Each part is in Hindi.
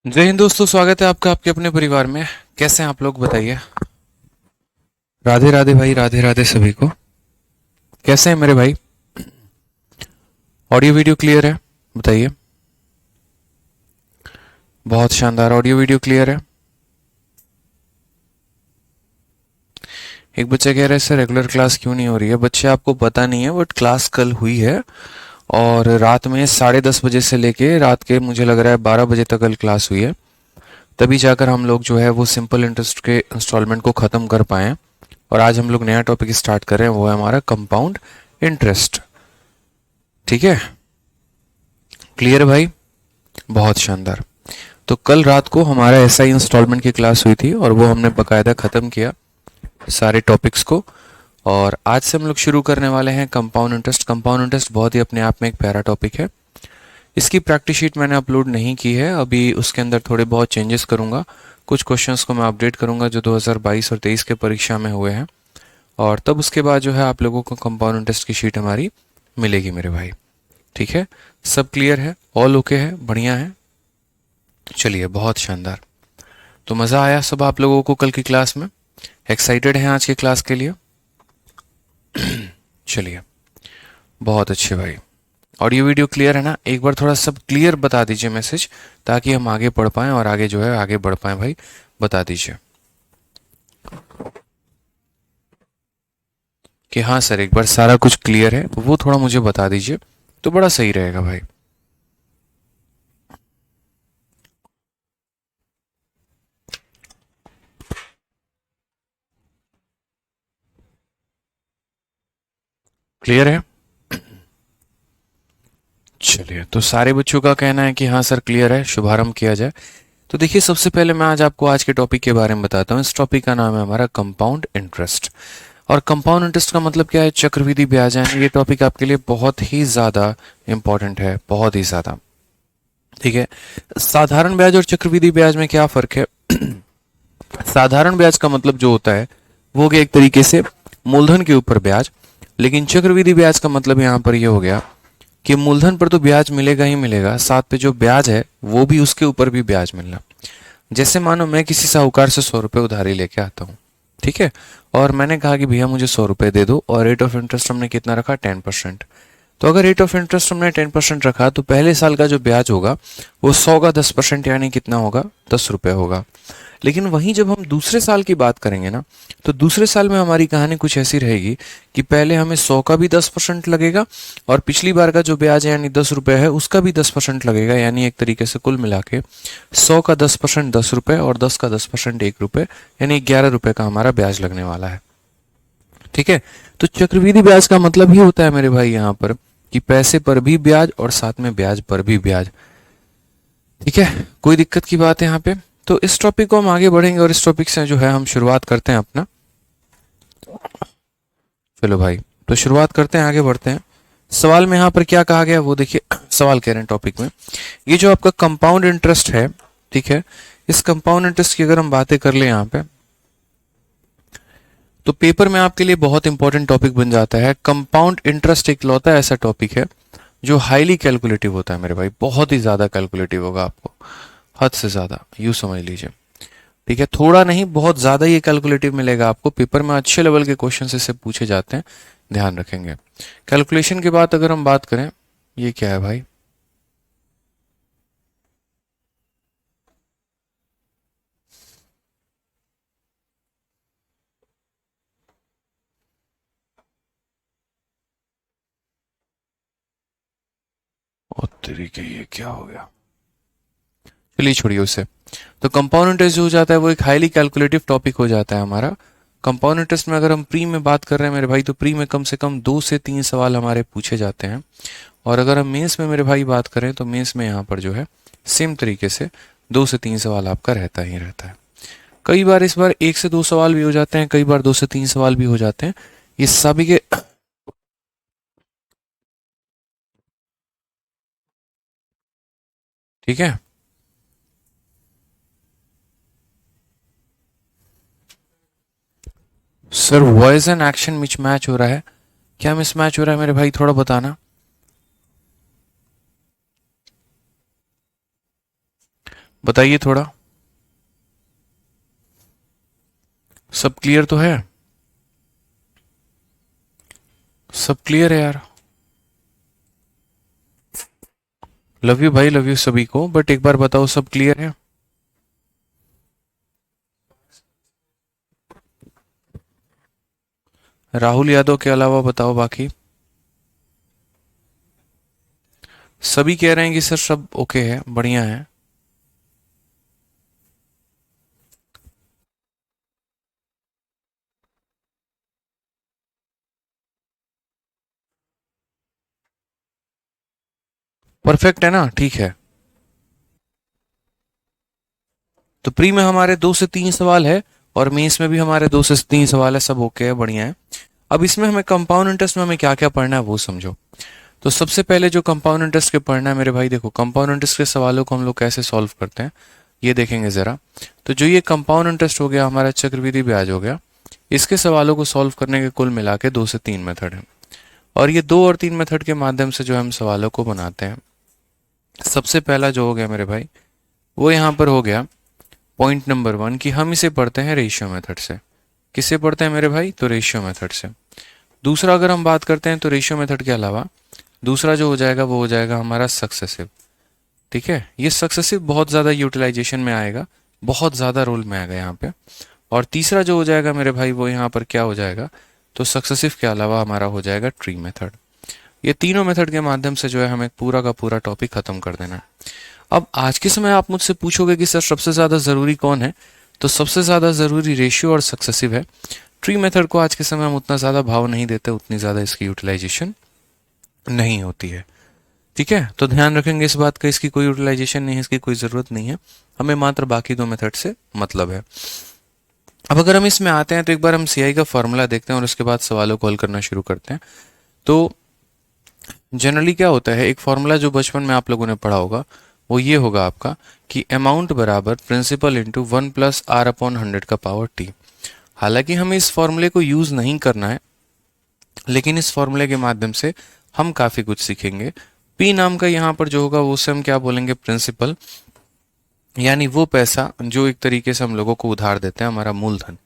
जय हिंद दोस्तों, स्वागत है आपका आपके अपने परिवार में। कैसे हैं आप लोग, बताइए। राधे राधे भाई, राधे राधे सभी को। कैसे हैं मेरे भाई? ऑडियो वीडियो क्लियर है? बताइए। बहुत शानदार, ऑडियो वीडियो क्लियर है। एक बच्चा कह रहा है सर रेगुलर क्लास क्यों नहीं हो रही है। बच्चे आपको पता नहीं है बट क्लास कल हुई है और रात में 10:30 बजे से लेके रात के मुझे लग रहा है 12 बजे तक कल क्लास हुई है। तभी जाकर हम लोग जो है वो सिंपल इंटरेस्ट के इंस्टॉलमेंट को ख़त्म कर पाए हैं। और आज हम लोग नया टॉपिक स्टार्ट कर रहे हैं, वो है हमारा कंपाउंड इंटरेस्ट। ठीक है, क्लियर है भाई? बहुत शानदार। तो कल रात को हमारा एसआई इंस्टॉलमेंट की क्लास हुई थी और वो हमने बकायदा ख़त्म किया सारे टॉपिक्स को। और आज से हम लोग शुरू करने वाले हैं कंपाउंड इंटरेस्ट। कंपाउंड इंटरेस्ट बहुत ही अपने आप में एक प्यारा टॉपिक है। इसकी प्रैक्टिस शीट मैंने अपलोड नहीं की है अभी, उसके अंदर थोड़े बहुत चेंजेस करूंगा। कुछ क्वेश्चंस को मैं अपडेट करूंगा जो 2022 और 23 के परीक्षा में हुए हैं। और तब उसके बाद जो है आप लोगों को कंपाउंड इंटरेस्ट की शीट हमारी मिलेगी मेरे भाई। ठीक है, सब क्लियर है, ऑल ओके है, बढ़िया है। चलिए, बहुत शानदार। तो मज़ा आया सब आप लोगों को कल की क्लास में? एक्साइटेड हैं आज की क्लास के लिए? चलिए, बहुत अच्छे भाई। ऑडियो वीडियो क्लियर है ना? एक बार थोड़ा सब क्लियर बता दीजिए मैसेज, ताकि हम आगे पढ़ पाएँ और आगे जो है आगे बढ़ पाएँ भाई। बता दीजिए कि हाँ सर एक बार सारा कुछ क्लियर है, तो वो थोड़ा मुझे बता दीजिए तो बड़ा सही रहेगा भाई। क्लियर है? चलिए, तो सारे बच्चों का कहना है कि हाँ सर क्लियर है, शुभारंभ किया जाए। तो देखिए, सबसे पहले मैं आज आपको आज के टॉपिक के बारे में बताता हूँ। इस टॉपिक का नाम है हमारा कंपाउंड इंटरेस्ट। और कंपाउंड इंटरेस्ट का मतलब क्या है? चक्रवृद्धि ब्याज है। ये टॉपिक आपके लिए बहुत ही ज़्यादा इंपॉर्टेंट है, बहुत ही ज़्यादा। ठीक है, साधारण ब्याज और चक्रवृद्धि ब्याज में क्या फ़र्क है? साधारण ब्याज का मतलब जो होता है वो हो गया एक तरीके से मूलधन के ऊपर ब्याज। लेकिन चक्रवृद्धि ब्याज का मतलब यहाँ पर ये हो गया कि मूलधन पर तो ब्याज मिलेगा ही मिलेगा, साथ पे जो ब्याज है वो भी उसके ऊपर भी ब्याज मिलना। जैसे मानो मैं किसी साहूकार से 100 रुपये उधारी लेके आता हूँ, ठीक है, और मैंने कहा कि भैया मुझे 100 रुपये दे दो, और रेट ऑफ इंटरेस्ट हमने कितना रखा? 10%। तो अगर रेट ऑफ इंटरेस्ट हमने 10% रखा तो पहले साल का जो ब्याज होगा वो 100 का 10% यानी कितना होगा? 10 रुपये होगा। लेकिन वहीं जब हम दूसरे साल की बात करेंगे ना, तो दूसरे साल में हमारी कहानी कुछ ऐसी रहेगी कि पहले हमें 100 का भी 10% लगेगा और पिछली बार का जो ब्याज है यानी 10 रुपये है उसका भी 10% लगेगा। यानी एक तरीके से कुल मिला के 100 का 10% 10 रुपये और 10 का 10% 1 रुपये, यानी 11 रुपये का हमारा ब्याज लगने वाला है। ठीक है, तो चक्रवृद्धि ब्याज का मतलब ही होता है मेरे भाई यहाँ पर कि पैसे पर भी ब्याज और साथ में ब्याज पर भी ब्याज। ठीक है, कोई दिक्कत की बात है यहाँ पे? तो इस टॉपिक को हम आगे बढ़ेंगे और इस टॉपिक से जो है हम शुरुआत करते हैं अपना। चलो भाई, तो शुरुआत करते हैं, आगे बढ़ते हैं। सवाल में यहाँ पर क्या कहा गया वो देखिए। सवाल कह रहे हैं टॉपिक में, ये जो आपका कंपाउंड इंटरेस्ट है, ठीक है, इस कंपाउंड इंटरेस्ट की अगर हम बातें कर ले यहाँ पे, तो पेपर में आपके लिए बहुत इंपॉर्टेंट टॉपिक बन जाता है। कंपाउंड इंटरेस्ट एक लौता ऐसा टॉपिक है जो हाईली कैलकुलेटिव होता है मेरे भाई, बहुत ही ज्यादा कैलकुलेटिव होगा आपको, हद से ज्यादा, यूं समझ लीजिए। ठीक है, थोड़ा नहीं बहुत ज्यादा ये कैलकुलेटिव मिलेगा आपको। पेपर में अच्छे लेवल के क्वेश्चन इससे पूछे जाते हैं, ध्यान रखेंगे। कैलकुलेशन के बाद अगर हम बात करें, ये क्या है भाई? और तरीके, ये क्या हो गया? चलिए छोड़िए उसे। तो कंपाउंड इंटरेस्ट जो हो जाता है वो एक हाईली कैलकुलेटिव टॉपिक हो जाता है हमारा। कंपाउंड इंटरेस्ट में अगर हम प्री में बात कर रहे हैं मेरे भाई, तो प्री में कम से कम 2 से 3 सवाल हमारे पूछे जाते हैं। और अगर हम मेंस में मेरे भाई बात करें तो मेंस में यहाँ पर जो है सेम तरीके से 2 से 3 सवाल आपका रहता ही रहता है। कई बार इस बार 1 से 2 सवाल भी हो जाते हैं, कई बार 2 से 3 सवाल भी हो जाते हैं। ये सभी के ठीक है। Sir voice and action Mitch match हो रहा है, क्या मिस मैच हो रहा है मेरे भाई? थोड़ा बताना। बताइए थोड़ा, सब क्लियर तो है? सब क्लियर है यार? लव यू भाई, लव यू सभी को, बट एक बार बताओ सब क्लियर है? राहुल यादव के अलावा बताओ बाकी। सभी कह रहे हैं कि सर सब ओके है, बढ़िया है। परफेक्ट है ना, ठीक है। तो प्री में हमारे 2 से 3 सवाल है और मेंस में भी हमारे 2 से 3 सवाल है, सब ओके है, बढ़िया है। अब इसमें हमें कंपाउंड इंटरेस्ट में हमें क्या क्या पढ़ना है वो समझो। तो सबसे पहले जो कंपाउंड इंटरेस्ट के पढ़ना है मेरे भाई, देखो कंपाउंड इंटरेस्ट के सवालों को हम लोग कैसे सॉल्व करते हैं ये देखेंगे जरा। तो जो ये कंपाउंड इंटरेस्ट हो गया, हमारा चक्रवृद्धि ब्याज हो गया, इसके सवालों को सॉल्व करने के कुल मिला के 2 से 3 मेथड है। और ये 2 और 3 मेथड के माध्यम से जो हम सवालों को बनाते हैं। सबसे पहला जो हो गया मेरे भाई, वो यहाँ पर हो गया पॉइंट नंबर 1 कि हम इसे पढ़ते हैं रेशियो मेथड से। किससे पढ़ते हैं मेरे भाई? तो रेशियो मेथड से। दूसरा अगर हम बात करते हैं तो रेशियो मेथड के अलावा दूसरा जो हो जाएगा वो हो जाएगा हमारा सक्सेसिव। ठीक है, ये सक्सेसिव बहुत ज़्यादा यूटिलाइजेशन में आएगा, बहुत ज़्यादा रोल में आएगा यहाँ पे। और तीसरा जो हो जाएगा मेरे भाई वो यहाँ पर क्या हो जाएगा, तो सक्सेसिव के अलावा हमारा हो जाएगा ट्री मेथड। ये तीनों मेथड के माध्यम से जो है हमें पूरा का पूरा टॉपिक खत्म कर देना है। अब आज के समय आप मुझसे पूछोगे कि सर सबसे ज़्यादा ज़रूरी कौन है, तो सबसे ज़्यादा ज़रूरी रेशियो और सक्सेसिव है। ट्री मेथड को आज के समय हम उतना ज़्यादा भाव नहीं देते, उतनी ज़्यादा इसकी यूटिलाइजेशन नहीं होती है। ठीक है, तो ध्यान रखेंगे इस बात का, इसकी कोई यूटिलाइजेशन नहीं है, इसकी कोई ज़रूरत नहीं है, हमें मात्र बाकी 2 मेथड से मतलब है। अब अगर हम इसमें आते हैं तो एक बार हम सीआई का फॉर्मूला देखते हैं और उसके बाद सवालों को हल करना शुरू करते हैं। तो जनरली क्या होता है, एक फॉर्मूला जो बचपन में आप लोगों ने पढ़ा होगा वो ये होगा आपका कि अमाउंट बराबर प्रिंसिपल इंटू 1+r/100 का पावर टी। हालांकि हमें इस फॉर्मूले को यूज नहीं करना है, लेकिन इस फॉर्मूले के माध्यम से हम काफी कुछ सीखेंगे। पी नाम का यहाँ पर जो होगा वो से हम क्या बोलेंगे, प्रिंसिपल, यानी वो पैसा जो एक तरीके से हम लोगों को उधार देते हैं, हमारा मूलधन।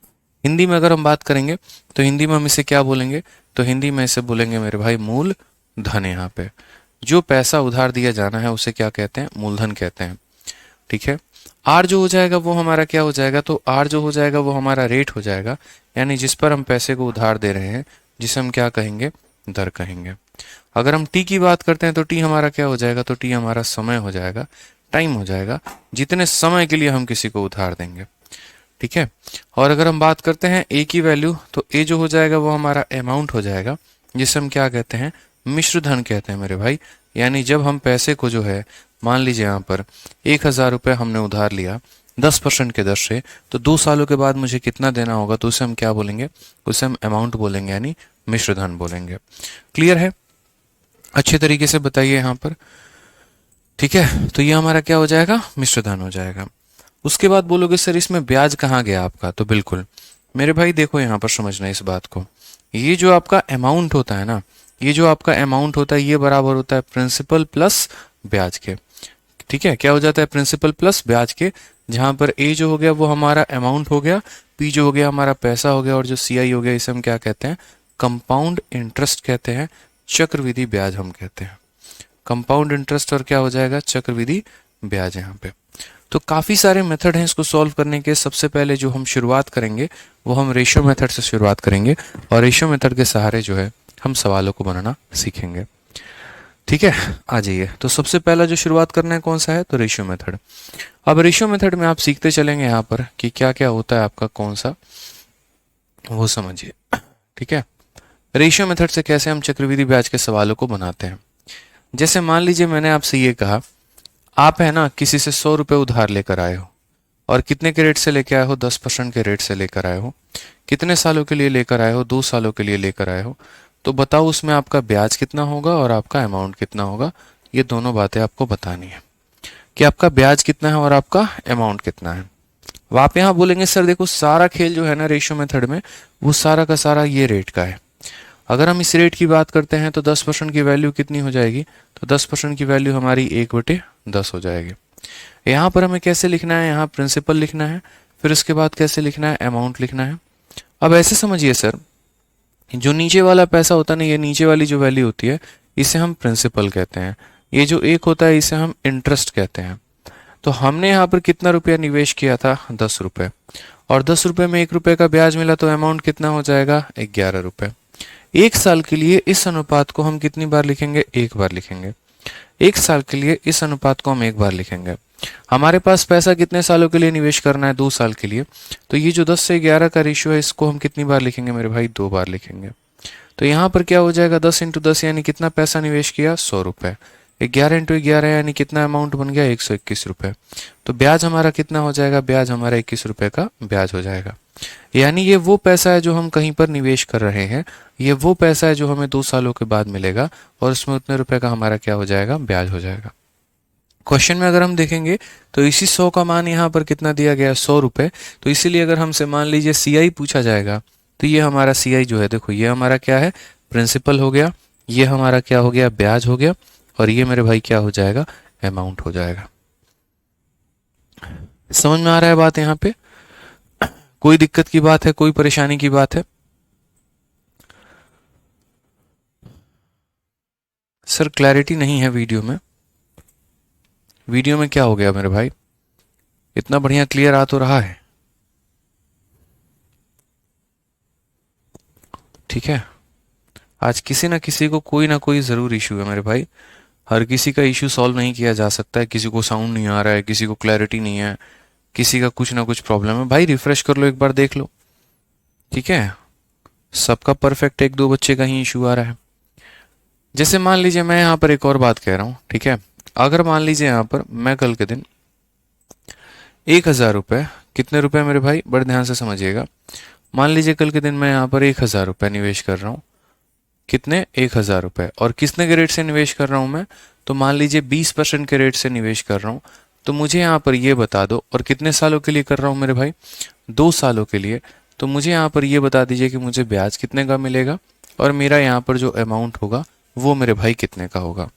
हिंदी में अगर हम बात करेंगे तो हिंदी में हम इसे क्या बोलेंगे, तो हिंदी में इसे बोलेंगे मेरे भाई मूल धन। यहाँ पे जो पैसा उधार दिया जाना है उसे क्या कहते हैं, मूलधन कहते हैं। ठीक है, आर जो हो जाएगा वो हमारा क्या हो जाएगा, तो आर जो हो जाएगा वो हमारा रेट हो जाएगा, यानी जिस पर हम पैसे को उधार दे रहे हैं, जिसे हम क्या कहेंगे, दर कहेंगे। अगर हम टी की बात करते हैं तो टी हमारा क्या हो जाएगा, तो टी हमारा समय हो जाएगा, टाइम हो जाएगा, जितने समय के लिए हम किसी को उधार देंगे। ठीक है, और अगर हम बात करते हैं ए की वैल्यू, तो ए जो हो जाएगा वो हमारा अमाउंट हो जाएगा, जिसे हम क्या कहते हैं, मिश्र धन कहते हैं मेरे भाई। यानी जब हम पैसे को जो है, मान लीजिए यहाँ पर 1,000 रुपये हमने उधार लिया 10% के दर से, तो 2 सालों के बाद मुझे कितना देना होगा, तो उसे हम क्या बोलेंगे, उसे हम अमाउंट बोलेंगे, यानी मिश्र धन बोलेंगे। क्लियर है? अच्छे तरीके से बताइए यहाँ पर। ठीक है, तो ये हमारा क्या हो जाएगा, मिश्र धन हो जाएगा। उसके बाद बोलोगे सर इसमें ब्याज कहाँ गया आपका, तो बिल्कुल मेरे भाई देखो यहाँ पर समझना इस बात को, ये जो आपका अमाउंट होता है ना, ये जो आपका अमाउंट होता है ये बराबर होता है प्रिंसिपल प्लस ब्याज के। ठीक है, क्या हो जाता है, प्रिंसिपल प्लस ब्याज के, जहां पर ए जो हो गया वो हमारा अमाउंट हो गया, पी जो हो गया हमारा पैसा हो गया, और जो सी आई हो गया इसे हम क्या कहते हैं, कंपाउंड इंटरेस्ट कहते हैं, चक्रवृद्धि ब्याज हम कहते हैं। कंपाउंड इंटरेस्ट और क्या हो जाएगा, चक्रवृद्धि ब्याज यहाँ पे। तो काफ़ी सारे मेथड हैं इसको सॉल्व करने के। सबसे पहले जो हम शुरुआत करेंगे वो हम रेशियो मेथड से शुरुआत करेंगे, और रेशियो मेथड के सहारे जो है हम सवालों को बनाना सीखेंगे। ठीक है, आ जाइए। तो सबसे पहला जो शुरुआत करना है कौन सा है, तो रेशियो मेथड। अब रेशियो मेथड में आप सीखते चलेंगे यहाँ पर कि क्या क्या होता है आपका, कौन सा वो समझिए। ठीक है, रेशियो मेथड से कैसे हम चक्रवृद्धि ब्याज के सवालों को बनाते हैं। जैसे मान लीजिए मैंने आपसे ये कहा, आप है ना किसी से 100 रुपये उधार लेकर आए हो, और कितने के रेट से लेकर आए हो, 10% के रेट से लेकर आए हो। कितने सालों के लिए लेकर आए हो, 2 सालों के लिए लेकर आए हो। तो बताओ उसमें आपका ब्याज कितना होगा और आपका अमाउंट कितना होगा। ये दोनों बातें आपको बतानी है कि आपका ब्याज कितना है और आपका अमाउंट कितना है। अब आप यहाँ बोलेंगे सर देखो सारा खेल जो है ना रेशियो मेथड में, वो सारा का सारा ये रेट का है। अगर हम इस रेट की बात करते हैं तो 10% की वैल्यू कितनी हो जाएगी, तो 10% की वैल्यू हमारी 1/10 हो जाएगी। यहाँ पर हमें कैसे लिखना है, यहाँ प्रिंसिपल लिखना है, फिर उसके बाद कैसे लिखना है, अमाउंट लिखना है। अब ऐसे समझिए सर, जो नीचे वाला पैसा होता है ना, ये नीचे वाली जो वैल्यू होती है इसे हम प्रिंसिपल कहते हैं, ये जो एक होता है इसे हम इंटरेस्ट कहते हैं। तो हमने यहाँ पर कितना रुपया निवेश किया था, 10 रुपये, और 10 रुपये में 1 रुपये का ब्याज मिला, तो अमाउंट कितना हो जाएगा, 11 रुपये। एक साल के लिए इस अनुपात को हम कितनी बार लिखेंगे, एक बार लिखेंगे। एक साल के लिए इस अनुपात को हम एक बार लिखेंगे। हमारे पास पैसा कितने सालों के लिए निवेश करना है, 2 साल के लिए, तो ये जो 10 से 11 का रेशियो है इसको हम कितनी बार लिखेंगे मेरे भाई, 2 बार लिखेंगे। तो यहाँ पर क्या हो जाएगा, 10 इंटू 10 यानी कितना पैसा निवेश किया, 100 रुपये। 11 इंटू 11 यानी कितना अमाउंट बन गया, 121 रुपये। तो ब्याज हमारा कितना हो जाएगा, ब्याज हमारा 21 रुपये का ब्याज हो जाएगा। यानी ये वो पैसा है जो हम कहीं पर निवेश कर रहे हैं, ये वो पैसा है जो हमें 2 सालों के बाद मिलेगा, और उसमें उतने रुपए का हमारा क्या हो जाएगा, ब्याज हो जाएगा। क्वेश्चन में अगर हम देखेंगे तो इसी 100 का मान यहाँ पर कितना दिया गया है, 100 रुपये। तो इसीलिए अगर हमसे मान लीजिए CI पूछा जाएगा, तो ये हमारा CI जो है, देखो ये हमारा क्या है, प्रिंसिपल हो गया, ये हमारा क्या हो गया, ब्याज हो गया, और ये मेरे भाई क्या हो जाएगा, अमाउंट हो जाएगा। समझ में आ रहा है बात यहाँ पे? कोई दिक्कत की बात है, कोई परेशानी की बात है? सर क्लैरिटी नहीं है वीडियो में। वीडियो में क्या हो गया मेरे भाई, इतना बढ़िया क्लियर आ तो रहा है, ठीक है। आज किसी ना किसी को कोई ना कोई ज़रूर इशू है मेरे भाई, हर किसी का इशू सॉल्व नहीं किया जा सकता है। किसी को साउंड नहीं आ रहा है, किसी को क्लैरिटी नहीं है, किसी का कुछ ना कुछ प्रॉब्लम है। भाई रिफ्रेश कर लो, एक बार देख लो, ठीक है। सबका परफेक्ट, एक दो बच्चे का ही इशू आ रहा है। जैसे मान लीजिए मैं यहाँ पर एक और बात कह रहा हूँ, ठीक है। अगर मान लीजिए यहाँ पर मैं कल के दिन 1000 रुपये, कितने रुपए मेरे भाई, बड़े ध्यान से समझिएगा। मान लीजिए कल के दिन मैं यहाँ पर 1000 रुपये निवेश कर रहा हूँ, कितने, 1000 रुपये, और कितने के रेट से निवेश कर रहा हूँ मैं, तो मान लीजिए 20% के रेट से निवेश कर रहा हूँ। तो मुझे यहाँ पर ये बता दो, और कितने सालों के लिए कर रहा हूँ मेरे भाई, 2 सालों के लिए। तो मुझे यहाँ पर ये बता दीजिए कि मुझे ब्याज कितने का मिलेगा, और मेरा यहाँ पर जो अमाउंट होगा वो मेरे भाई कितने का होगा।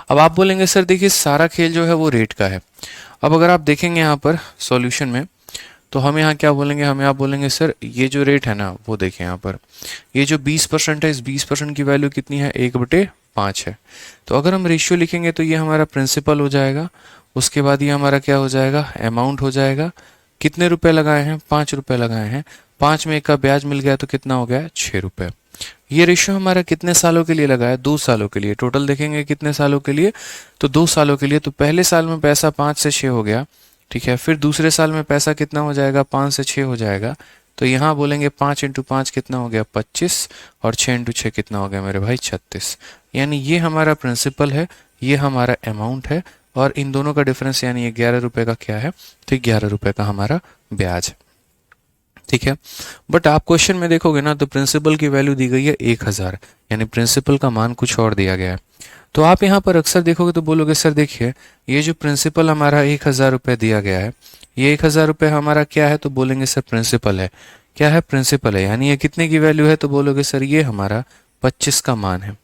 अब आप बोलेंगे सर देखिए सारा खेल जो है वो रेट का है। अब अगर आप देखेंगे यहाँ पर सॉल्यूशन में, तो हम यहाँ क्या बोलेंगे, हम यहाँ बोलेंगे सर ये जो रेट है ना, वो देखिए यहाँ पर ये जो 20% है, इस 20% की वैल्यू कितनी है, 1/5 है। तो अगर हम रेशियो लिखेंगे तो ये हमारा प्रिंसिपल हो जाएगा, उसके बाद ये हमारा क्या हो जाएगा, अमाउंट हो जाएगा। कितने रुपए लगाए हैं, 5 रुपए लगाए हैं, 5 में 1 का ब्याज मिल गया, तो कितना हो गया, 6 रुपये। ये रेशियो हमारा कितने सालों के लिए लगा है, 2 सालों के लिए। टोटल देखेंगे कितने सालों के लिए, तो 2 सालों के लिए। तो पहले साल में पैसा 5 से 6 हो गया, ठीक है। फिर दूसरे साल में पैसा कितना हो जाएगा, 5 से 6 हो जाएगा। तो यहाँ बोलेंगे 5 इंटू 5 कितना हो गया, 25, और 6 इंटू 6 कितना हो गया मेरे भाई, 36। यानी ये हमारा प्रिंसिपल है, ये हमारा अमाउंट है, और इन दोनों का डिफरेंस यानी ये 11 रुपये का क्या है, तो 11 रुपये का हमारा ब्याज है, ठीक है। बट आप क्वेश्चन में देखोगे ना, तो प्रिंसिपल की वैल्यू दी गई है 1000, यानी प्रिंसिपल का मान कुछ और दिया गया है। तो आप यहाँ पर अक्सर देखोगे तो बोलोगे सर देखिए ये जो प्रिंसिपल हमारा 1000 रुपये दिया गया है, ये 1000 रुपये हमारा क्या है, तो बोलेंगे सर प्रिंसिपल है। क्या है, प्रिंसिपल है। यानी ये कितने की वैल्यू है, तो बोलोगे सर ये हमारा 25 का मान है।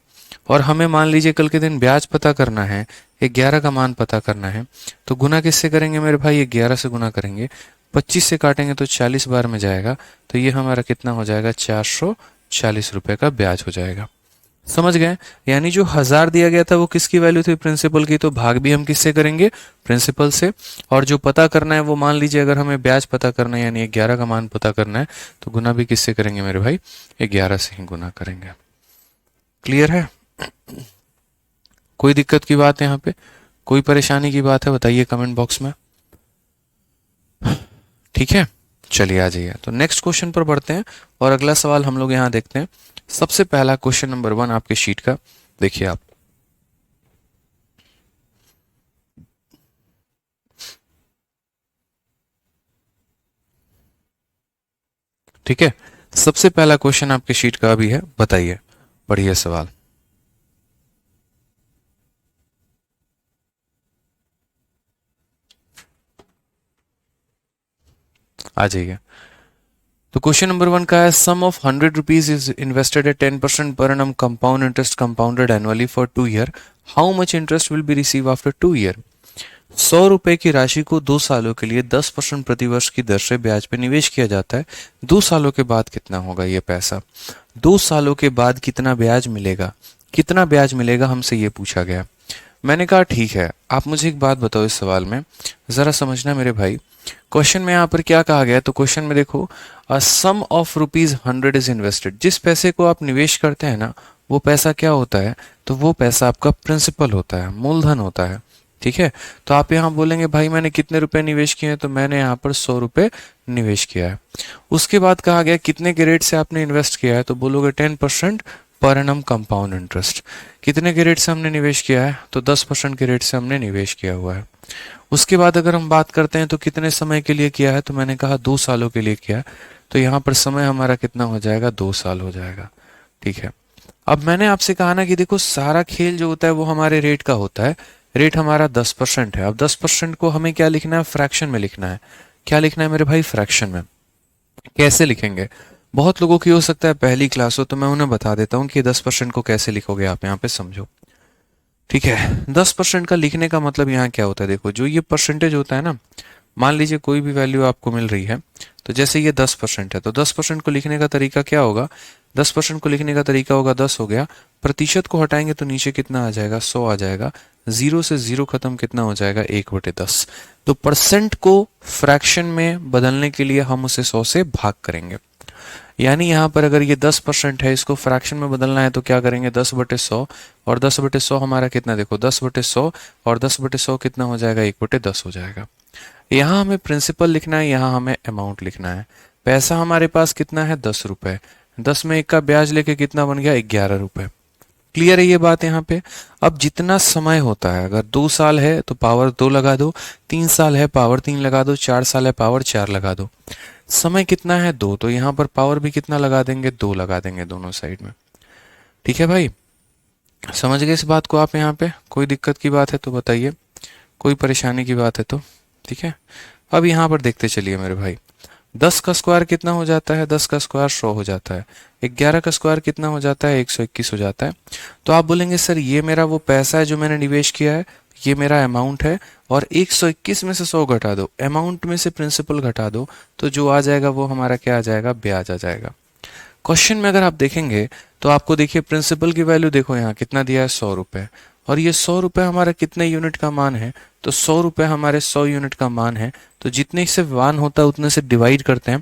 और हमें मान लीजिए कल के दिन ब्याज पता करना है, 11 का मान पता करना है। तो गुना किससे करेंगे मेरे भाई, 11 से गुना करेंगे, 25 से काटेंगे तो 40 बार में जाएगा। तो ये हमारा कितना हो जाएगा, 440 रुपये का ब्याज हो जाएगा। समझ गए? यानी जो 1000 दिया गया था वो किसकी वैल्यू थी, प्रिंसिपल की। तो भाग भी हम किससे करेंगे, प्रिंसिपल से। और जो पता करना है वो मान लीजिए अगर हमें ब्याज पता करना है यानी 11 का मान पता करना है, तो गुना भी किससे करेंगे मेरे भाई, 11 से ही गुना करेंगे। क्लियर है? कोई दिक्कत की बात है यहाँ पे, कोई परेशानी की बात है, बताइए कमेंट बॉक्स में, ठीक है। चलिए आ जाइए, तो नेक्स्ट क्वेश्चन पर बढ़ते हैं और अगला सवाल हम लोग यहाँ देखते हैं। सबसे पहला क्वेश्चन नंबर 1 आपके शीट का देखिए आप, ठीक है। सबसे पहला क्वेश्चन आपके शीट का अभी है, बताइए, बढ़िया सवाल। आ जाइए। तो क्वेश्चन नंबर 1 का है, sum of 100 rupees is invested at 10% per annum compound interest compounded annually for 2 year, how much interest will be receive after 2 year. 100 रुपए की राशि को 2 सालों के लिए 10% प्रतिवर्ष की दर से ब्याज पे निवेश किया जाता है। 2 सालों के बाद कितना होगा ये पैसा? 2 सालों के बाद कितना ब्याज मिलेगा? कितना ब्याज मिलेगा हमसे ये पूछा गया। मैंने कहा ठीक है, आप मुझे एक बात बताओ, इस सवाल में जरा समझना मेरे भाई। क्वेश्चन में यहाँ पर क्या कहा गया है? तो क्वेश्चन में देखो, अ सम ऑफ ₹100 इज इन्वेस्टेड। जिस पैसे को आप निवेश करते हैं ना, वो पैसा क्या होता है? तो वो पैसा आपका प्रिंसिपल होता है, मूलधन होता है। ठीक है, तो आप यहाँ बोलेंगे भाई मैंने कितने रुपए निवेश किए हैं? तो मैंने यहाँ पर 100 रुपए निवेश किया है। उसके बाद कहा गया कितने के रेट से आपने इन्वेस्ट किया है? तो बोलोगे 10% पर एनम कंपाउंड इंटरेस्ट। कितने के रेट से हमने निवेश किया है? तो 10% के रेट से हमने निवेश किया हुआ है। उसके बाद अगर हम बात करते हैं तो कितने समय के लिए किया है? तो मैंने कहा 2 सालों के लिए किया है। तो यहाँ पर समय हमारा कितना हो जाएगा? 2 साल हो जाएगा। ठीक है, अब मैंने आपसे कहा ना कि देखो सारा खेल जो होता है वो हमारे रेट का होता है। रेट हमारा 10% है। अब 10% को हमें क्या लिखना है? फ्रैक्शन में लिखना है। क्या लिखना है मेरे भाई? फ्रैक्शन में। कैसे लिखेंगे? बहुत लोगों की हो सकता है पहली क्लास हो, तो मैं उन्हें बता देता हूँ कि 10% को कैसे लिखोगे आप, यहाँ पे समझो। ठीक है, 10% का लिखने का मतलब यहाँ क्या होता है? देखो जो ये परसेंटेज होता है ना, मान लीजिए कोई भी वैल्यू आपको मिल रही है, तो जैसे ये 10% है, तो 10% को लिखने का तरीका क्या होगा? 10% को लिखने का तरीका होगा 10 हो गया, प्रतिशत को हटाएंगे तो नीचे कितना आ जाएगा? 100 आ जाएगा। जीरो से जीरो खत्म कितना हो जाएगा? 1/10। तो परसेंट को फ्रैक्शन में बदलने के लिए हम उसे 100 से भाग करेंगे। यानी यहाँ पर अगर ये 10% है, इसको फ्रैक्शन में बदलना है तो क्या करेंगे? 10/100, और 10/100 हमारा कितना? देखो 10/100 और 10/100 कितना हो जाएगा? 1/10 हो जाएगा। यहाँ हमें प्रिंसिपल लिखना है, यहाँ हमें अमाउंट लिखना है। पैसा हमारे पास कितना है? 10 रुपए। 10 में 1 का ब्याज लेके कितना बन गया? 11 रुपए। क्लियर है ये बात यहाँ पे? अब जितना समय होता है, अगर 2 साल है तो पावर 2 लगा दो, 3 साल है पावर 3 लगा दो, 4 साल है पावर 4 लगा दो। समय कितना है? 2, तो यहाँ पर पावर भी कितना लगा देंगे? 2 लगा देंगे दोनों साइड में। ठीक है भाई, समझ गए इस बात को आप? यहाँ पे कोई दिक्कत की बात है तो बताइए, कोई परेशानी की बात है तो। ठीक है, अब यहाँ पर देखते चलिए मेरे भाई। 10 का स्क्वायर कितना हो जाता है? 10 का स्क्वायर 100 हो जाता है। 11 का स्क्वायर कितना हो जाता है? 121 हो जाता है। तो आप बोलेंगे सर ये मेरा वो पैसा है जो मैंने निवेश किया है, ये मेरा अमाउंट है, और 121 में से 100 घटा दो, अमाउंट में से प्रिंसिपल घटा दो, तो जो आ जाएगा वो हमारा क्या आ जाएगा? ब्याज आ जाएगा। क्वेश्चन में अगर आप देखेंगे तो आपको देखिए प्रिंसिपल की वैल्यू देखो यहाँ कितना दिया है? 100 रुपए। और ये 100 रुपए हमारा कितने यूनिट का मान है? तो 100 रुपए हमारे 100 यूनिट का मान है। तो जितने से मान होता है उतने से डिवाइड करते हैं,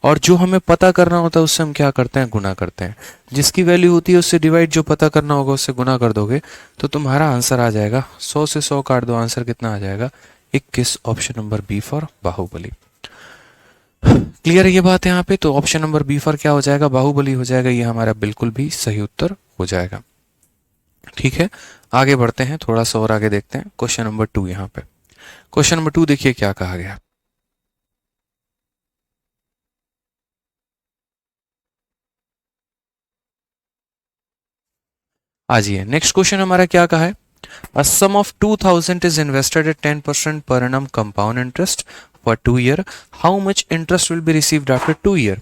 और जो हमें पता करना होता है उससे हम क्या करते हैं? गुना करते हैं। जिसकी वैल्यू होती है उससे डिवाइड, जो पता करना होगा उससे गुना कर दोगे तो तुम्हारा आंसर आ जाएगा। 100 से 100 काट दो, आंसर कितना आ जाएगा? 21। Option number B for Baahubali. Clear है ये बात यहाँ पे? तो ऑप्शन नंबर बी फॉर क्या हो जाएगा? बाहुबली हो जाएगा। ये हमारा बिल्कुल भी सही उत्तर हो जाएगा। ठीक है, आगे बढ़ते हैं, थोड़ा सा और आगे देखते हैं। क्वेश्चन नंबर 2 यहाँ पे। क्वेश्चन नंबर 2 देखिए क्या कहा गया। आ जाइए, नेक्स्ट क्वेश्चन हमारा क्या कहा है? A sum of 2000 is invested at 10% per annum compound interest for 2 year. How much interest will be received after 2 year?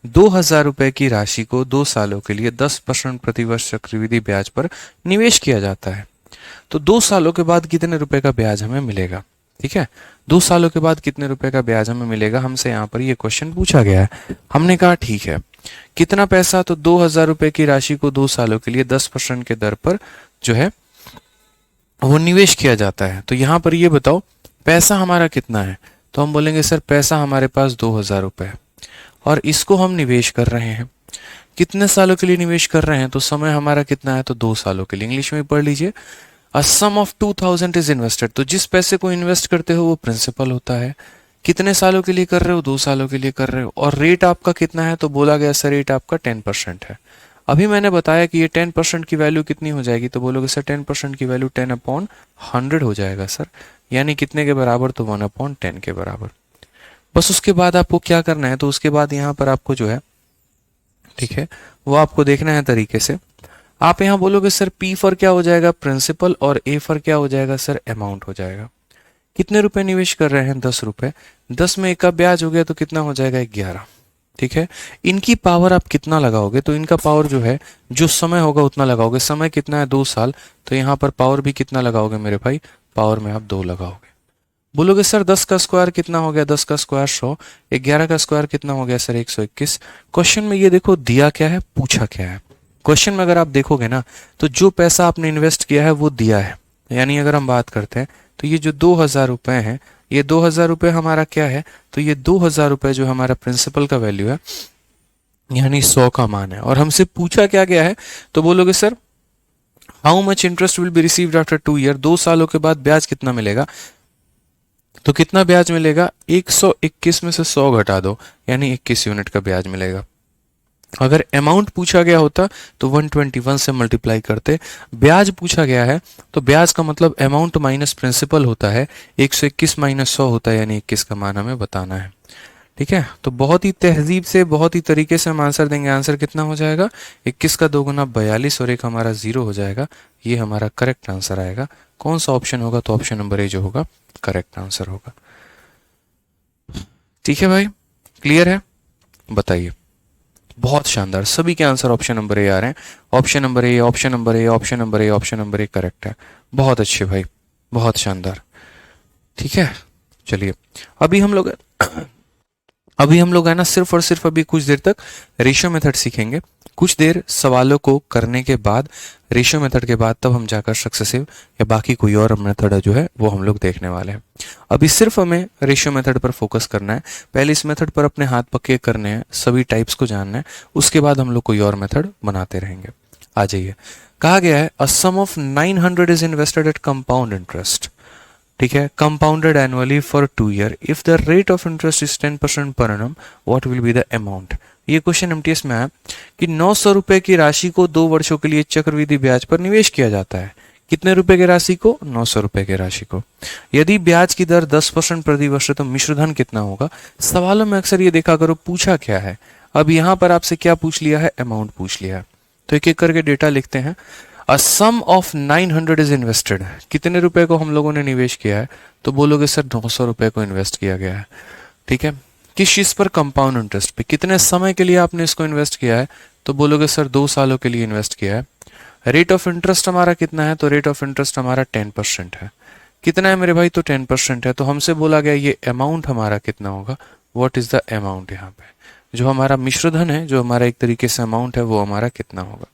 2000 रुपए की राशि को 2 सालों के लिए 10% प्रतिवर्ष चक्रवृद्धि ब्याज पर निवेश किया जाता है। तो 2 सालों के बाद कितने रुपए का ब्याज हमें मिलेगा? ठीक है, 2 सालों के बाद कितने रुपए का ब्याज हमें मिलेगा, हमसे यहाँ पर ये क्वेश्चन पूछा गया है। हमने कहा ठीक है, कितना पैसा? तो 2000 रुपए की राशि को 2 सालों के लिए 10% के दर पर जो है वो निवेश किया जाता है। तो यहाँ पर ये बताओ पैसा हमारा कितना है? तो हम बोलेंगे सर पैसा हमारे पास 2000 रुपए है, और इसको हम निवेश कर रहे हैं। कितने सालों के लिए निवेश कर रहे हैं? तो समय हमारा कितना है? तो 2 सालों के लिए। इंग्लिश में पढ़ लीजिए, अ सम ऑफ 2000 इज इन्वेस्टेड। तो जिस पैसे को इन्वेस्ट करते हो वो प्रिंसिपल होता है। कितने सालों के लिए कर रहे हो? 2 सालों के लिए कर रहे हो। और रेट आपका कितना है? तो बोला गया सर रेट आपका 10% है। अभी मैंने बताया कि ये 10% की वैल्यू कितनी हो जाएगी, तो बोलोगे सर 10% की वैल्यू 10/100 हो जाएगा सर, यानी कितने के बराबर? तो 1/10 के बराबर। बस उसके बाद आपको क्या करना है? तो उसके बाद यहाँ पर आपको जो है, ठीक है, वो आपको देखना है तरीके से। आप यहाँ बोलोगे सर पी फॉर क्या हो जाएगा? प्रिंसिपल, और ए फॉर क्या हो जाएगा? सर अमाउंट हो जाएगा। कितने रुपए निवेश कर रहे हैं? 10 रुपए। 10 में 1 का ब्याज हो गया तो कितना हो जाएगा? 11। ठीक है, इनकी पावर आप कितना लगाओगे? तो इनका पावर जो है, जो समय होगा उतना लगाओगे। समय कितना है? 2 साल। तो यहाँ पर पावर भी कितना लगाओगे मेरे भाई? पावर में आप 2 लगाओगे। बोलोगे सर 10 का स्क्वायर कितना हो गया, 10 का स्क्वायर 100, 11 का स्क्वायर कितना हो गया सर 121। क्वेश्चन में ये देखो दिया क्या है, पूछा क्या है। क्वेश्चन में अगर आप देखोगे ना तो जो पैसा आपने इन्वेस्ट किया है वो दिया है। यानी अगर हम बात करते हैं तो ये जो 2000 रुपए हैं, ये 2000 रुपए हमारा क्या है, तो ये 2000 रुपए जो हमारा प्रिंसिपल का वैल्यू है, यानी 100 का मान है। और हमसे पूछा क्या गया है, तो बोलोगे sir how much interest will be received after 2 year, 2 सालों के बाद ब्याज कितना मिलेगा। तो कितना ब्याज मिलेगा, 121 में से 100 घटा दो, यानी 21 यूनिट का ब्याज मिलेगा। अगर अमाउंट पूछा गया होता तो 121 से मल्टीप्लाई करते। ब्याज पूछा गया है तो ब्याज का मतलब अमाउंट माइनस प्रिंसिपल होता है, 121 माइनस 100 होता है, यानी 21 का मान हमें बताना है। ठीक है, तो बहुत ही तहजीब से, बहुत ही तरीके से हम आंसर देंगे। आंसर कितना हो जाएगा, 21 का 2 गुना 42 और एक हमारा 0 हो जाएगा। ये हमारा करेक्ट आंसर आएगा। कौन सा ऑप्शन होगा, तो ऑप्शन नंबर ए जो होगा करेक्ट आंसर होगा। ठीक है भाई, क्लियर है, बताइए। बहुत शानदार, सभी के आंसर ऑप्शन नंबर ए आ रहे हैं। Option number A, option number A, option number A, option number A correct है। बहुत अच्छे भाई, बहुत शानदार। ठीक है, चलिए अभी हम लोग है ना सिर्फ और सिर्फ अभी कुछ देर तक रेशियो मेथड सीखेंगे। कुछ देर सवालों को करने के बाद, रेशियो मेथड के बाद, तब हम जाकर सक्सेसिव या बाकी कोई और मेथड जो है वो हम लोग देखने वाले हैं। अभी सिर्फ हमें रेशियो मेथड पर फोकस करना है। पहले इस मेथड पर अपने हाथ पक्के करने हैं, सभी टाइप्स को जानना है, उसके बाद हम लोग कोई और मेथड बनाते रहेंगे। आ जाइए, कहा गया है a sum of 900 is invested at compound interest. ठीक है, compounded annually for 2 year, if the rate of interest is 10% per annum, what will be the amount. ये क्वेश्चन एमटीएस में है कि 900 रुपए की राशि को 2 वर्षों के लिए चक्रवृद्धि ब्याज पर निवेश किया जाता है। कितने रुपए की राशि को, 900 रुपए की राशि को। यदि ब्याज की दर 10% प्रति वर्ष है तो मिश्रधन कितना होगा। सवालों में अक्सर ये देखा करो पूछा क्या है। अब यहाँ पर आपसे क्या पूछ लिया है, अमाउंट पूछ लिया है। तो एक एक करके डेटा लिखते हैं। अ सम ऑफ 900 इज इन्वेस्टेड, कितने रुपए को हम लोगों ने निवेश किया है, तो बोलोगे सर 900 रुपए को इन्वेस्ट किया गया है। ठीक है, किस चीज पर, कंपाउंड इंटरेस्ट पे। कितने समय के लिए आपने इसको इन्वेस्ट किया है, तो बोलोगे सर 2 सालों के लिए इन्वेस्ट किया है। रेट ऑफ इंटरेस्ट हमारा कितना है, तो रेट ऑफ इंटरेस्ट हमारा 10% है। कितना है मेरे भाई, तो 10% है। तो हमसे बोला गया ये अमाउंट हमारा कितना होगा, व्हाट इज द अमाउंट। यहाँ पे जो हमारा मिश्रधन है, जो हमारा एक तरीके से अमाउंट है, वो हमारा कितना होगा।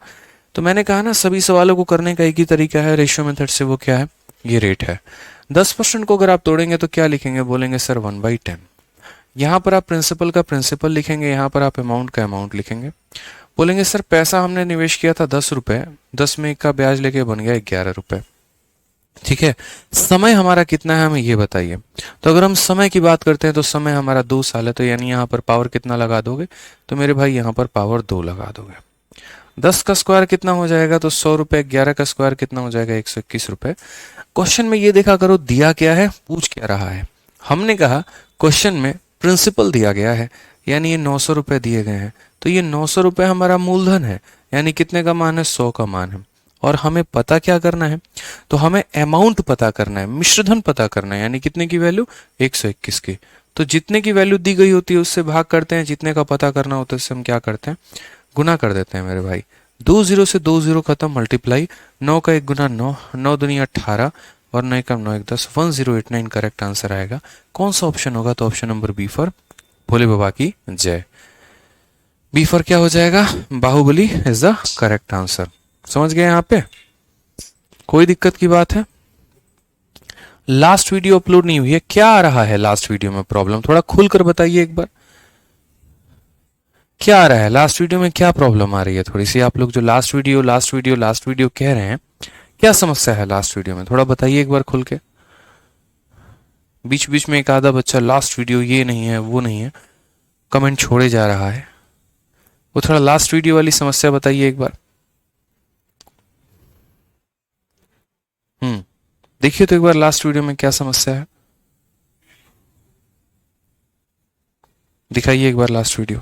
तो मैंने कहा ना सभी सवालों को करने का एक ही तरीका है रेशियो मेथड से, वो क्या है, ये रेट है। 10% को अगर आप तोड़ेंगे तो क्या लिखेंगे, बोलेंगे सर 1/10। यहाँ पर आप प्रिंसिपल का प्रिंसिपल लिखेंगे, यहाँ पर आप अमाउंट का अमाउंट लिखेंगे। बोलेंगे सर पैसा हमने निवेश किया था 10 रुपए, 10 में 1 का ब्याज लेके बन गया 11 रुपए। ठीक है, समय हमारा कितना है हमें ये बताइए। तो अगर हम समय की बात करते हैं तो समय हमारा 2 साल है, तो यानी यहाँ पर पावर कितना लगा दोगे, तो मेरे भाई यहाँ पर पावर 2 लगा दोगे। 10 का स्क्वायर कितना हो जाएगा, तो 100 रुपए। 11 का स्क्वायर कितना हो जाएगा, 121 रुपए। क्वेश्चन में ये देखा करो दिया क्या है, पूछ क्या रहा है। हमने कहा क्वेश्चन में प्रिंसिपल दिया गया है, यानी ये 900 रुपए दिए गए हैं, तो ये 900 रुपए हमारा मूलधन है, यानी कितने का मान है, 100 का मान है। और हमें पता क्या करना है, तो हमें अमाउंट पता करना है, मिश्रधन पता करना है, यानी कितने की वैल्यू, 121 की। तो जितने की वैल्यू दी गई होती है उससे भाग करते हैं, जितने का पता करना होता है उससे हम क्या करते हैं, गुना कर देते हैं मेरे भाई। 2 0 से 2 0 खत्म, मल्टीप्लाई। 9 का 1 गुना 9, 9 दूनी 18 और 9 का 9 1 10, 1089 करेक्ट आंसर आएगा। कौन सा ऑप्शन होगा, तो option number B for Bhole Baba की जय। बी फॉर क्या हो जाएगा, Baahubali is the correct answer. समझ गए यहाँ पे, कोई दिक्कत की बात है। लास्ट वीडियो अपलोड नहीं हुई है, क्या आ रहा है लास्ट वीडियो में प्रॉब्लम, थोड़ा खुलकर बताइए एक बार। क्या आ रहा है लास्ट वीडियो में, क्या प्रॉब्लम आ रही है थोड़ी सी। आप लोग जो last video last video last video कह रहे हैं, क्या समस्या है लास्ट वीडियो में, थोड़ा बताइए एक बार खुल के। बीच बीच में एक आधा बच्चा लास्ट वीडियो ये नहीं है वो नहीं है कमेंट छोड़े जा रहा है, वो थोड़ा लास्ट वीडियो वाली समस्या बताइए एक बार। देखिए तो एक बार लास्ट वीडियो में क्या समस्या है, दिखाइए एक बार लास्ट वीडियो।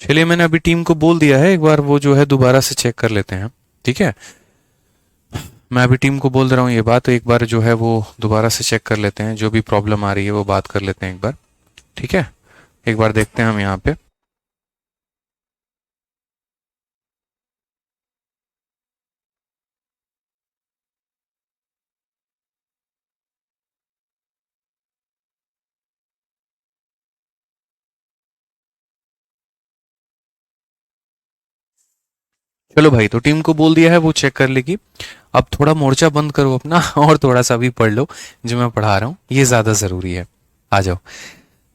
चलिए, मैंने अभी टीम को बोल दिया है, एक बार वो जो है दोबारा से चेक कर लेते हैं। ठीक है, मैं अभी टीम को बोल दे रहा हूँ ये बात, तो एक बार जो है वो दोबारा से चेक कर लेते हैं, जो भी प्रॉब्लम आ रही है वो बात कर लेते हैं एक बार। ठीक है, एक बार देखते हैं हम यहाँ पे। चलो भाई, तो टीम को बोल दिया है, वो चेक कर लेगी। अब थोड़ा मोर्चा बंद करो अपना और थोड़ा सा भी पढ़ लो जो मैं पढ़ा रहा हूँ, ये ज्यादा जरूरी है। आ जाओ,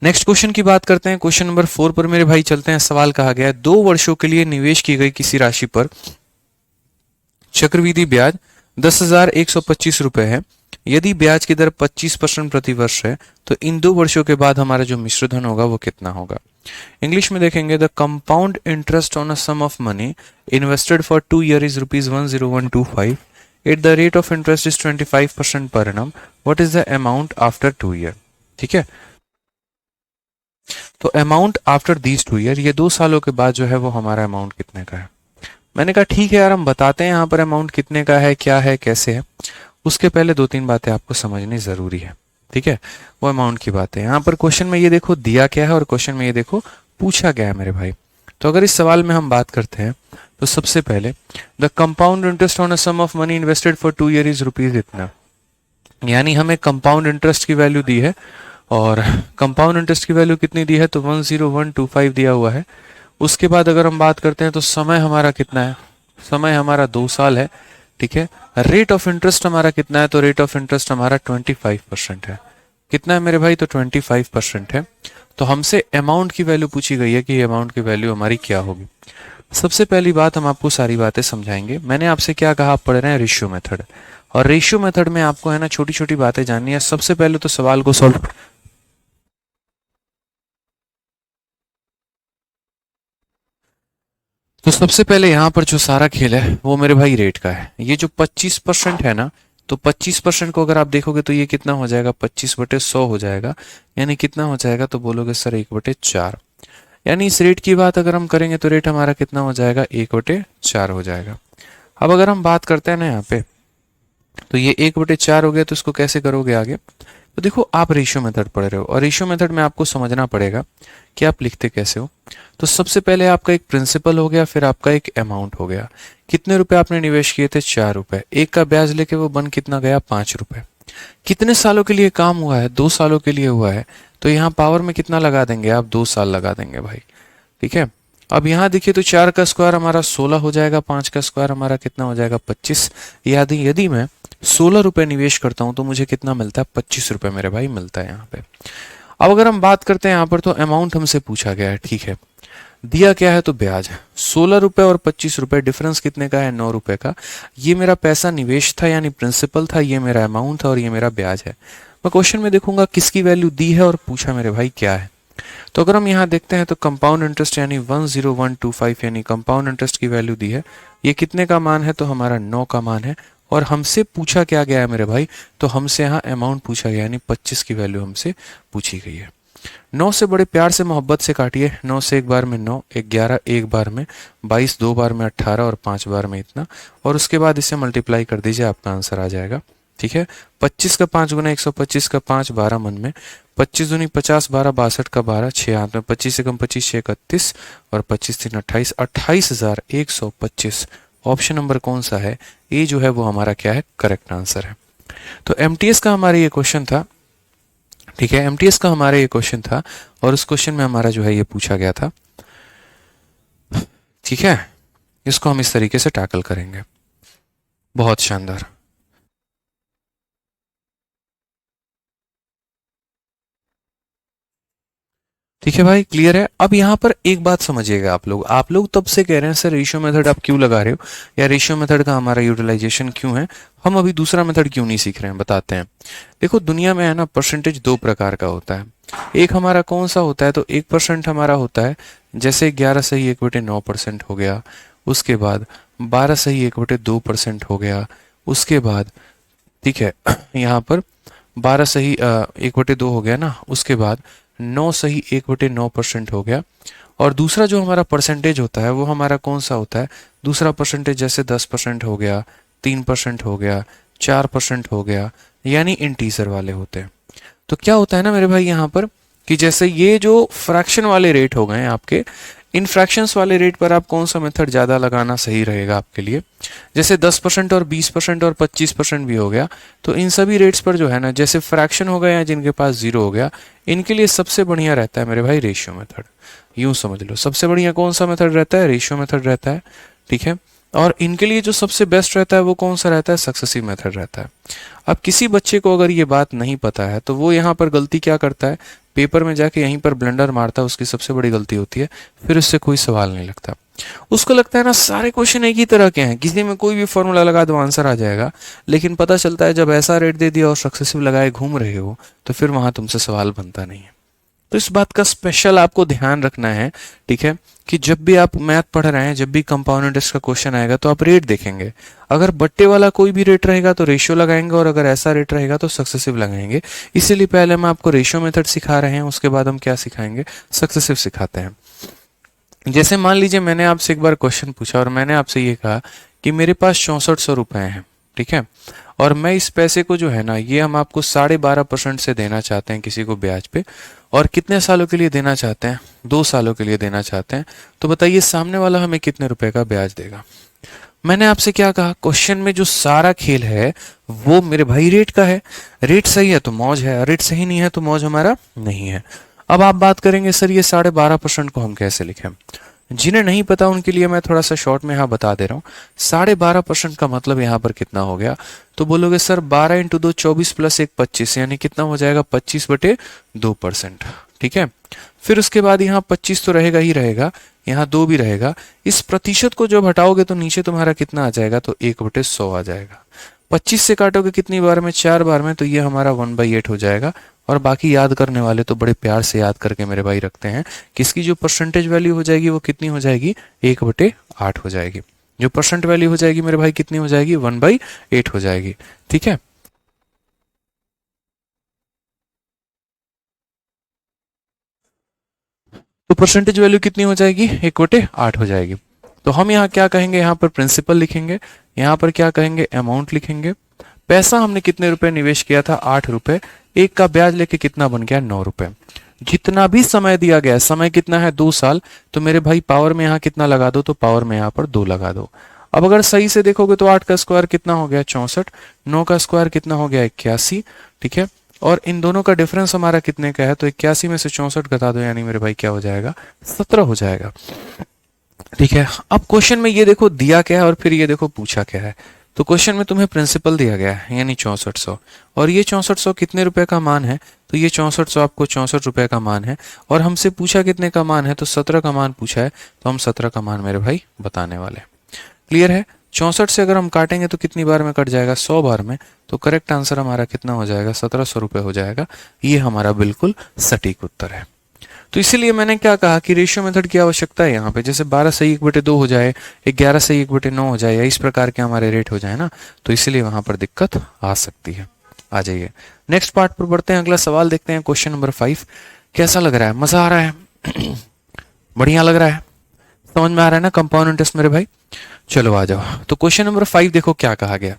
नेक्स्ट क्वेश्चन की बात करते हैं। क्वेश्चन नंबर 4 पर मेरे भाई चलते हैं। सवाल कहा गया है, 2 वर्षों के लिए निवेश की गई किसी राशि पर चक्रवृद्धि ब्याज 10,125 रुपए है। यदि ब्याज की दर 25% प्रति वर्ष है, तो इन 2 वर्षों के बाद हमारा जो मिश्र धन होगा वो कितना होगा। इंग्लिश में देखेंगे, the compound interest on a sum of money invested for 2 years is ₹10125 at the rate of interest is 25% per annum. What is the amount after 2 year। ठीक है, तो अमाउंट आफ्टर दीज 2 year, ये 2 सालों के बाद जो है वो हमारा अमाउंट कितने का है। मैंने कहा ठीक है यार, हम बताते हैं यहाँ पर अमाउंट कितने का है, क्या है, कैसे है। उसके पहले 2-3 बातें आपको समझनी जरूरी है। ठीक है, वो अमाउंट की बात है। यहाँ पर क्वेश्चन में ये देखो दिया क्या है और क्वेश्चन में ये देखो पूछा गया है मेरे भाई। तो अगर इस सवाल में हम बात करते हैं, तो सबसे पहले the compound interest on a sum of money invested for 2 year is rupees इतना, यानी हमें कंपाउंड इंटरेस्ट की वैल्यू दी है, और कंपाउंड इंटरेस्ट की वैल्यू कितनी दी है, तो 10125 दिया हुआ है। उसके बाद अगर हम बात करते हैं तो समय हमारा कितना है, समय हमारा 2 साल है। ठीक है, रेट ऑफ इंटरेस्ट हमारा कितना है, तो रेट ऑफ इंटरेस्ट हमारा 25% है। कितना है मेरे भाई, तो 25% है। तो हमसे अमाउंट की वैल्यू पूछी गई है कि अमाउंट की वैल्यू हमारी क्या होगी। सबसे पहली बात, हम आपको सारी बातें समझाएंगे। मैंने आपसे क्या कहा, आप पढ़ रहे हैं रेशियो मेथड, और रेशियो मेथड में आपको है ना छोटी छोटी बातें जाननी है। सबसे पहले तो सवाल को सॉल्व, तो सबसे पहले यहाँ पर जो सारा खेल है वो मेरे भाई रेट का है। ये जो 25% है ना, तो 25% को अगर आप देखोगे तो ये कितना हो जाएगा, 25/100 हो जाएगा। यानी कितना हो जाएगा, तो बोलोगे सर 1/4। यानी इस रेट की बात अगर हम करेंगे तो रेट हमारा कितना हो जाएगा, 1/4 हो जाएगा। अब अगर हम बात करते हैं ना यहाँ पे, तो ये 1/4 हो गया, तो इसको कैसे करोगे आगे। तो देखो, आप रेशियो मेथड पढ़ रहे हो, और रेशियो मेथड में आपको समझना पड़ेगा कि आप लिखते कैसे हो। तो सबसे पहले आपका एक प्रिंसिपल हो गया, फिर आपका एक अमाउंट हो गया। कितने रुपए आपने निवेश किए थे, 4 रुपए। एक का ब्याज लेके वो बन कितना गया, 5 रुपए। कितने सालों के लिए काम हुआ है, 2 सालों के लिए हुआ है। तो यहाँ पावर में कितना लगा देंगे आप, 2 साल लगा देंगे भाई। ठीक है, अब यहाँ देखिए, तो 4 का स्क्वायर हमारा 16 हो जाएगा, 5 का स्क्वायर हमारा कितना हो जाएगा, 25। यदि यदि मैं 16 रुपए निवेश करता हूं तो मुझे कितना मिलता है, 25 रुपए मेरे भाई मिलता है यहाँ पे। अब अगर हम बात करते हैं यहाँ पर, तो अमाउंट हमसे पूछा गया है। ठीक है, दिया क्या है, तो ब्याज है 16 रुपए और 25 रुपए, डिफरेंस कितने का है, 9 रुपए का। ये मेरा पैसा निवेश था यानी प्रिंसिपल था, ये मेरा अमाउंट था, और ये मेरा ब्याज है। मैं क्वेश्चन में देखूंगा किसकी वैल्यू दी है और पूछा मेरे भाई क्या है। तो अगर हम यहाँ देखते हैं तो कंपाउंड इंटरेस्ट यानी 10125, यानी कंपाउंड इंटरेस्ट की वैल्यू दी है। ये कितने का मान है, तो हमारा 9 का मान है। और हमसे पूछा क्या गया है मेरे भाई, तो हमसे यहाँ अमाउंट पूछा गया, यानी 25 की वैल्यू हमसे पूछी गई है। 9 से बड़े प्यार से मोहब्बत से काटिए। 9 से एक बार में 9, 11 एक बार में, 22 दो बार में 18, और 5 बार में इतना। और उसके बाद इसे मल्टीप्लाई कर दीजिए, आपका आंसर आ जाएगा। ठीक है, 25 का 5 गुना 125 का 5, 12 मन में, 25 दूनी 50, 12 62 का 12, 6 हाथ में, 25 से कम 25, 6 31, और 25 3 28, 28,125। ऑप्शन नंबर कौन सा है, ए जो है वो हमारा क्या है, करेक्ट आंसर है। तो एमटीएस का हमारा ये क्वेश्चन था। ठीक है, एमटीएस का हमारा ये क्वेश्चन था, और उस क्वेश्चन में हमारा जो है ये पूछा गया था। ठीक है, इसको हम इस तरीके से टैकल करेंगे। बहुत शानदार। ठीक है भाई, क्लियर है। अब यहाँ पर एक बात समझिएगा, आप लोग तब से कह रहे हैं सर रेशियो मेथड आप क्यों लगा रहे हो, या रेशियो मेथड का हमारा यूटिलाइजेशन क्यों है, हम अभी दूसरा मेथड क्यों नहीं सीख रहे हैं, बताते हैं। देखो, दुनिया में है ना परसेंटेज 2 प्रकार का होता है। एक हमारा कौन सा होता है, तो 1% हमारा होता है, जैसे 11 सही 1/9% हो गया। उसके बाद 12 सही 1/2% हो गया। उसके बाद ठीक है यहाँ पर 12 सही 1/2 हो गया ना। उसके बाद 9 सही 1/9% हो गया। और दूसरा जो हमारा परसेंटेज होता है वो हमारा कौन सा होता है, दूसरा परसेंटेज जैसे 10% हो गया, 3% हो गया, 4% हो गया, यानी इंटीजर वाले होते हैं। तो क्या होता है ना मेरे भाई यहाँ पर कि जैसे ये जो फ्रैक्शन वाले रेट हो गए आपके, इन फ्रैक्शंस वाले रेट पर आप कौन सा मेथड ज़्यादा लगाना सही रहेगा आपके लिए, जैसे 10% और 20% और 25% भी हो गया, तो इन सभी रेट्स पर जो है ना, जैसे फ्रैक्शन हो गया या जिनके पास जीरो हो गया, इनके लिए सबसे बढ़िया रहता है मेरे भाई रेशियो मेथड। यूं समझ लो, सबसे बढ़िया कौन सा मेथड रहता है, रेशियो मेथड रहता है, ठीक है। और इनके लिए जो सबसे बेस्ट रहता है वो कौन सा रहता है, सक्सेसिव मेथड रहता है। अब किसी बच्चे को अगर ये बात नहीं पता है तो वो यहाँ पर गलती क्या करता है, पेपर में जाके यहीं पर ब्लंडर मारता है, उसकी सबसे बड़ी गलती होती है, फिर उससे कोई सवाल नहीं लगता। उसको लगता है ना सारे क्वेश्चन एक ही तरह के हैं, किसी में कोई भी फॉर्मूला लगा दो आंसर आ जाएगा, लेकिन पता चलता है जब ऐसा रेट दे दिया और सक्सेसिव लगाए घूम रहे हो तो फिर वहां तुमसे सवाल बनता नहीं है। तो इस बात का स्पेशल आपको ध्यान रखना है, ठीक है, कि जब भी आप मैथ पढ़ रहे हैं, जब भी कंपाउंड इंटरेस्ट का क्वेश्चन आएगा तो आप रेट देखेंगे। अगर बट्टे वाला कोई भी रेट रहेगा तो रेशियो लगाएंगे, और अगर ऐसा रेट रहेगा तो सक्सेसिव लगाएंगे। इसीलिए पहले हम आपको रेशियो मेथड सिखा रहे हैं, उसके बाद हम क्या सिखाएंगे, सक्सेसिव सिखाते हैं। जैसे मान लीजिए मैंने आपसे एक बार क्वेश्चन पूछा और मैंने आपसे ये कहा कि मेरे पास 6400 रुपए हैं, ठीक है, और मैं इस पैसे को जो है ना, ये हम आपको 12.5% से देना चाहते हैं किसी को ब्याज पे, और कितने सालों के लिए देना चाहते हैं, 2 सालों के लिए देना चाहते हैं। तो बताइए सामने वाला हमें कितने रुपए का ब्याज देगा। मैंने आपसे क्या कहा, क्वेश्चन में जो सारा खेल है वो मेरे भाई रेट का है। रेट सही है तो मौज है, रेट सही नहीं है तो मौज हमारा नहीं है। अब आप बात करेंगे सर ये 12.5% को हम कैसे लिखें। जिन्हें नहीं पता उनके लिए मैं थोड़ा सा शॉर्ट में यहाँ बता दे रहा हूँ। 12.5% का मतलब यहाँ पर कितना हो गया, तो बोलोगे सर 12 इंटू 2 24 प्लस 1 25, यानी कितना हो जाएगा 25/2%, ठीक है। फिर उसके बाद यहाँ 25 तो रहेगा ही रहेगा, यहाँ 2 भी रहेगा। इस प्रतिशत को जब हटाओगे तो नीचे तुम्हारा कितना आ जाएगा, तो 1/100 आ जाएगा। 25 से काटोगे कितनी बार में, 4 बार में, तो ये हमारा 1/8 हो जाएगा। और बाकी याद करने वाले तो बड़े प्यार से याद करके मेरे भाई रखते हैं कि इसकी जो परसेंटेज वैल्यू हो जाएगी वो कितनी हो जाएगी, 1/8 हो जाएगी। जो परसेंट वैल्यू हो जाएगी मेरे भाई कितनी हो जाएगी, 1/8 हो जाएगी, ठीक है। तो परसेंटेज वैल्यू कितनी हो जाएगी, 1/8 हो जाएगी। तो हम यहाँ क्या कहेंगे, यहाँ पर प्रिंसिपल लिखेंगे, यहाँ पर क्या कहेंगे, अमाउंट लिखेंगे। पैसा हमने कितने रुपए निवेश किया था, 8 रुपए। एक का ब्याज लेके कितना बन गया, 9 रुपए। जितना भी समय दिया गया, समय कितना है, 2 साल, तो मेरे भाई पावर में यहाँ कितना लगा दो, तो पावर में यहाँ पर 2 लगा दो। अब अगर सही से देखोगे तो 8 का स्क्वायर कितना हो गया, 64, 9 का स्क्वायर कितना हो गया, 81, ठीक है। और इन दोनों का डिफरेंस हमारा कितने का है, तो 81 में से 64 घटा दो, यानी मेरे भाई क्या हो जाएगा, 17 हो जाएगा, ठीक है। अब क्वेश्चन में ये देखो दिया क्या है और फिर ये देखो पूछा क्या है। तो क्वेश्चन में तुम्हें प्रिंसिपल दिया गया है यानी 6400, और ये 6400 कितने रुपए का मान है, तो ये 6400 आपको 64 रुपए का मान है। और हमसे पूछा कितने का मान है, तो 17 का मान पूछा है, तो हम 17 का मान मेरे भाई बताने वाले। क्लियर है। 64 से अगर हम काटेंगे तो कितनी बार में कट जाएगा, 100 बार में। तो करेक्ट आंसर हमारा कितना हो जाएगा, 1700 रुपए हो जाएगा। ये हमारा बिल्कुल सटीक उत्तर है। तो इसीलिए मैंने क्या कहा कि रेशियो मेथड की आवश्यकता है यहाँ पे। जैसे 12 से 1/2 हो जाए, 11 से 1/9 हो जाए, या इस प्रकार के हमारे रेट हो जाए ना, तो इसीलिए वहां पर दिक्कत आ सकती है। आ जाइए नेक्स्ट पार्ट पर बढ़ते हैं, अगला सवाल देखते हैं, क्वेश्चन नंबर 5। कैसा लग रहा है, मजा आ रहा है बढ़िया लग रहा है, समझ में आ रहा है ना कंपाउंड इंटरेस्ट मेरे भाई। चलो आ जाओ। तो क्वेश्चन नंबर 5 देखो क्या कहा गया।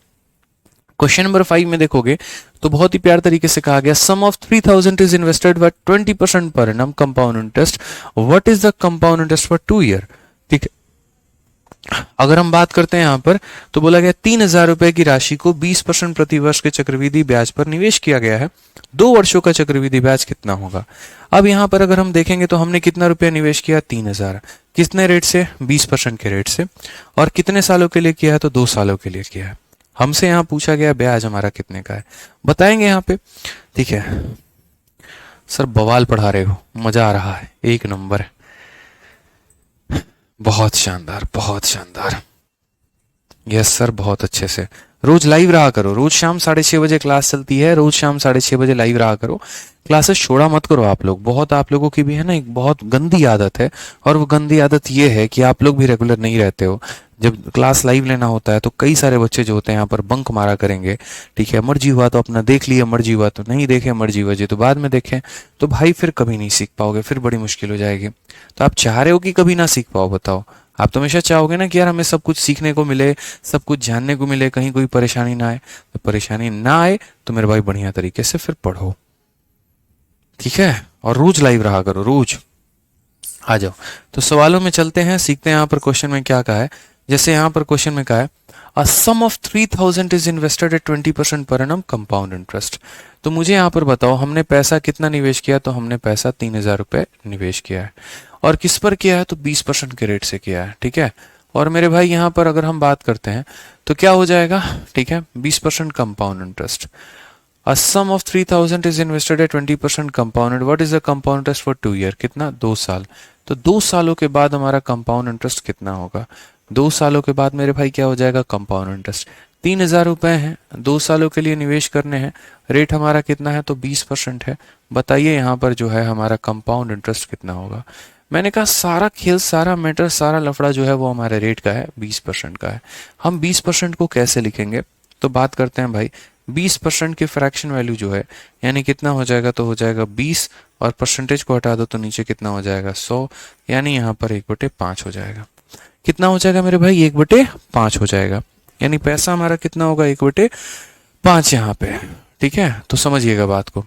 क्वेश्चन नंबर 5 में देखोगे तो बहुत ही प्यार तरीके से कहा गया, sum of 3000 is invested by 20% per annum compound interest, what is the compound interest for 2 year. ठीक है, अगर हम बात करते हैं यहां पर, तो बोला गया 3000 रुपए की राशि को 20% प्रति वर्ष के चक्रवृद्धि ब्याज पर निवेश किया गया है। 2 वर्षों का चक्रवृद्धि ब्याज कितना होगा। अब यहां पर अगर हम देखेंगे तो हमने कितना रुपया निवेश किया, 3000। कितने रेट से, 20% के रेट से। और कितने सालों के लिए किया है, तो 2 सालों के लिए किया है। हमसे यहां पूछा गया ब्याज हमारा कितने का है, बताएंगे यहां पे। ठीक है सर, बवाल पढ़ा रहे हो, मजा आ रहा है, एक नंबर, बहुत शानदार बहुत शानदार। यस सर, बहुत अच्छे से। रोज लाइव रहा करो, रोज शाम 6:30 बजे क्लास चलती है, रोज शाम 6:30 बजे लाइव रहा करो। क्लासेस छोड़ा मत करो आप लोग। बहुत आप लोगों की भी है ना एक बहुत गंदी आदत है, और वो गंदी आदत ये है कि आप लोग भी रेगुलर नहीं रहते हो। जब क्लास लाइव लेना होता है तो कई सारे बच्चे जो होते हैं यहाँ पर बंक मारा करेंगे, ठीक है, मर्जी हुआ तो अपना देख लिया, मर्जी हुआ तो नहीं देखे, मर्जी हुआ तो बाद में देखें, तो भाई फिर कभी नहीं सीख पाओगे, फिर बड़ी मुश्किल हो जाएगी। तो आप चाह रहे हो कि कभी ना सीख पाओ? बताओ, आप तो हमेशा चाहोगे ना कि यार हमें सब कुछ सीखने को मिले, सब कुछ जानने को मिले, कहीं कोई परेशानी ना आए। तो परेशानी ना आए तो मेरे भाई बढ़िया तरीके से फिर पढ़ो, ठीक है, और रोज लाइव रहा करो, रोज आ जाओ। तो सवालों में चलते हैं, सीखते हैं यहाँ पर क्वेश्चन में क्या कहा है। जैसे यहाँ पर क्वेश्चन में कहा है a sum of 3000 is invested at 20% per annum compound interest. तो मुझे यहाँ पर बताओ हमने पैसा कितना निवेश किया? तो हमने पैसा 3000 रुपये निवेश किया है, और किस पर किया है? तो 20% के रेट से किया है, ठीक है। और मेरे भाई यहाँ पर अगर हम बात करते हैं तो क्या हो जाएगा, ठीक है, 20% compound interest. A sum of 3000 is invested at 20% compounded. What is the compound interest for 2 year? कितना? 2 साल। तो 2 सालों के बाद हमारा कंपाउंड इंटरेस्ट कितना होगा? 2 सालों के बाद मेरे भाई क्या हो जाएगा? कंपाउंड इंटरेस्ट 3000 रुपए हैं, 2 सालों के लिए निवेश करने हैं, रेट हमारा कितना है? तो 20% है। बताइए यहाँ पर जो है हमारा कंपाउंड इंटरेस्ट कितना होगा? मैंने कहा सारा खेल, सारा मैटर, सारा लफड़ा जो है वो हमारे रेट का है, 20% का है। हम 20% को कैसे लिखेंगे? तो बात करते हैं भाई, 20% की फ्रैक्शन वैल्यू जो है यानी कितना हो जाएगा? तो हो जाएगा 20, और परसेंटेज को हटा दो तो नीचे कितना हो जाएगा? 100, यानी यहाँ पर 1/5 हो जाएगा। कितना हो जाएगा मेरे भाई? 1/5 हो जाएगा। यानी पैसा हमारा कितना होगा? 1/5 यहाँ पे, ठीक है। तो समझिएगा बात को,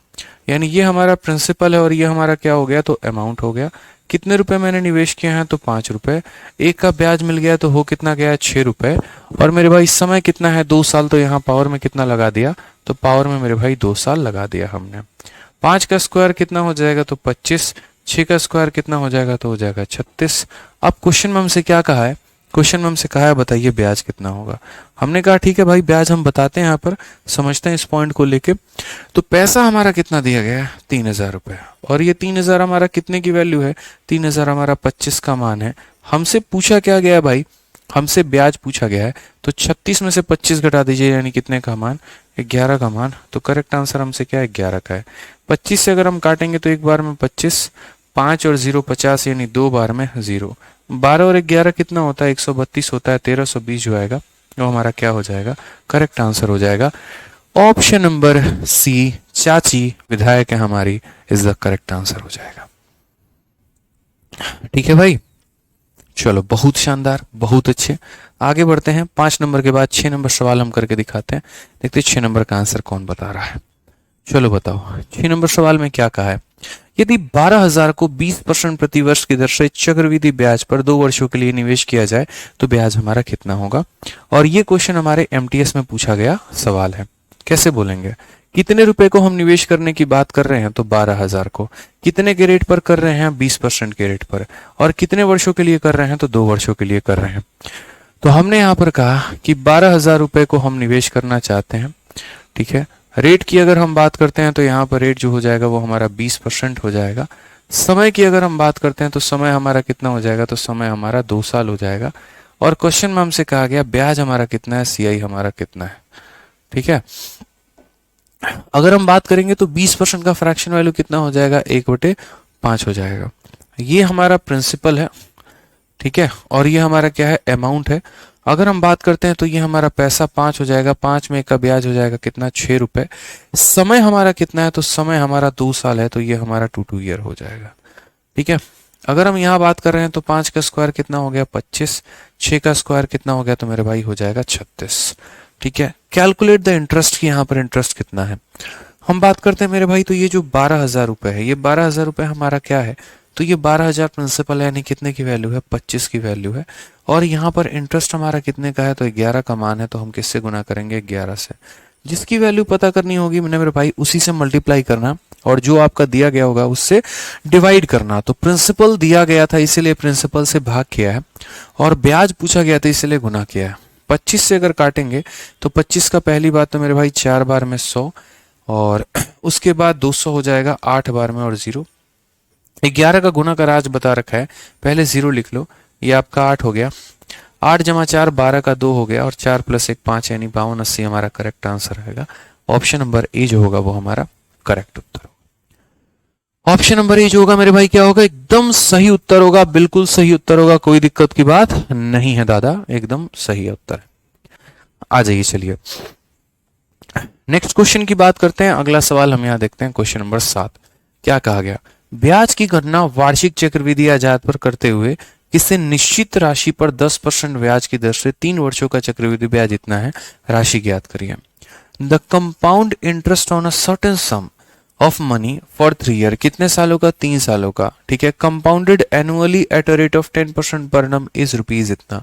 यानी ये हमारा प्रिंसिपल है और ये हमारा क्या हो गया? तो अमाउंट हो गया। कितने रुपए मैंने निवेश किए हैं? तो 5 रुपए। एक का ब्याज मिल गया तो हो कितना गया? 6 रुपए। और मेरे भाई समय कितना है? 2 साल। तो यहाँ पावर में कितना लगा दिया? तो पावर में मेरे भाई 2 साल लगा दिया हमने। 5 का स्क्वायर कितना हो जाएगा? तो 25। 6 का स्क्वायर कितना हो जाएगा? तो हो जाएगा 36। अब क्वेश्चन में हमसे क्या कहा है? क्वेश्चन में हमसे कहा है बताइए ब्याज कितना होगा। हमने कहा ठीक है भाई ब्याज हम बताते हैं, यहाँ पर समझते हैं इस पॉइंट को लेके। तो पैसा हमारा कितना दिया गया है? 3000 रुपये। और ये 3000 हमारा कितने की वैल्यू है? 3000 हमारा 25 का मान है। हमसे पूछा क्या गया है भाई? हमसे ब्याज पूछा गया है। तो 36 में से 25 घटा दीजिए, यानी कितने का मान? 11 का मान। तो करेक्ट आंसर हमसे क्या है? 11 का है। 25 से अगर हम काटेंगे तो एक बार में 25, 5 और 0 50, यानी 2 बार में 0। 12 और 11 कितना होता है? 132 होता है। 1320 जो आएगा वो हमारा क्या हो जाएगा? करेक्ट आंसर हो जाएगा ऑप्शन नंबर सी, चाची विधायक है हमारी, इज द करेक्ट आंसर हो जाएगा। ठीक है भाई, चलो बहुत शानदार, बहुत अच्छे। आगे बढ़ते हैं। 5 नंबर के बाद 6 नंबर सवाल हम करके दिखाते हैं, देखते हैं 6 नंबर का आंसर कौन बता रहा है। चलो बताओ 6 नंबर सवाल में क्या कहा है। यदि 12,000 को 20% प्रति वर्ष की दर से चक्रवृद्धि ब्याज पर 2 वर्षों के लिए निवेश किया जाए तो ब्याज हमारा कितना होगा? और ये क्वेश्चन हमारे एमटीएस में पूछा गया सवाल है। कैसे बोलेंगे? कितने रुपए को हम निवेश करने की बात कर रहे हैं? तो 12,000 को। कितने के रेट पर कर रहे हैं? 20% के रेट पर। और कितने वर्षों के लिए कर रहे हैं? तो 2 वर्षों के लिए कर रहे हैं। तो हमने यहाँ पर कहा कि 12,000 रुपए को हम निवेश करना चाहते हैं, ठीक है। रेट की अगर हम बात करते हैं तो यहाँ पर रेट जो हो जाएगा वो हमारा 20% हो जाएगा। समय की अगर हम बात करते हैं तो समय हमारा कितना हो जाएगा? तो समय हमारा 2 साल हो जाएगा। और क्वेश्चन में हमसे कहा गया ब्याज हमारा कितना है, सीआई हमारा कितना है, ठीक है। अगर हम बात करेंगे तो 20% का फ्रैक्शन वैल्यू कितना हो जाएगा? 1/5 हो जाएगा। ये हमारा प्रिंसिपल है, ठीक है, और ये हमारा क्या है? अमाउंट है। अगर हम बात करते हैं तो ये हमारा पैसा 5 हो जाएगा, 5 में का ब्याज हो जाएगा कितना? 6 रुपए। समय हमारा कितना है? तो समय हमारा 2 साल है, तो ये हमारा 2 ईयर हो जाएगा, ठीक है। अगर हम यहाँ बात कर रहे हैं तो 5 का स्क्वायर कितना हो गया? 25। 6 का स्क्वायर कितना हो गया? तो मेरे भाई हो जाएगा 36, ठीक है। कैलकुलेट द इंटरेस्ट की, यहाँ पर इंटरेस्ट कितना है हम बात करते हैं मेरे भाई। तो ये जो 12,000 रुपए है, ये 12,000 रुपए हमारा क्या है? तो ये 12,000 प्रिंसिपल है, यानी कितने की वैल्यू है? 25 की वैल्यू है। और यहाँ पर इंटरेस्ट हमारा कितने का है? तो 11 का मान है, तो हम किससे गुना करेंगे? 11 से। जिसकी वैल्यू पता करनी होगी मैंने मेरे भाई उसी से मल्टीप्लाई करना, और जो आपका दिया गया होगा उससे डिवाइड करना। तो प्रिंसिपल दिया गया था इसीलिए प्रिंसिपल से भाग किया है, और ब्याज पूछा गया था इसलिए गुना किया है। 25 से अगर काटेंगे तो 25 का पहली बात तो मेरे भाई 4 बार में 100, और उसके बाद 200 हो जाएगा 8 बार में, और 0। 11 का गुना का राज बता रखा है, पहले 0 लिख लो, ये आपका 8 हो गया। 8 जमा 4 12 का 2 हो गया, और 4 + 1 5, यानी 52 80 हमारा करेक्ट आंसर रहेगा। ऑप्शन नंबर ए जो होगा वो हमारा करेक्ट उत्तर होगा। ऑप्शन नंबर ए जो होगा मेरे भाई क्या होगा, एकदम सही उत्तर होगा, बिल्कुल सही उत्तर होगा, कोई दिक्कत की बात नहीं है दादा, एकदम सही है उत्तर। आ जाइए चलिए नेक्स्ट क्वेश्चन की बात करते हैं। अगला सवाल हम यहां देखते हैं, क्वेश्चन नंबर 7। क्या कहा गया, ब्याज की गणना वार्षिक चक्रवृद्धि आधार पर करते हुए किसी निश्चित राशि पर 10% ब्याज की दर से 3 वर्षों का चक्रवृद्धि ब्याज इतना है, राशि ज्ञात करिए। The compound interest on a certain some of money for 3 year, कितने सालों का, 3 सालों का, ठीक है, compounded annually eight a rate of 10% पर annum इज रुपीज इतना।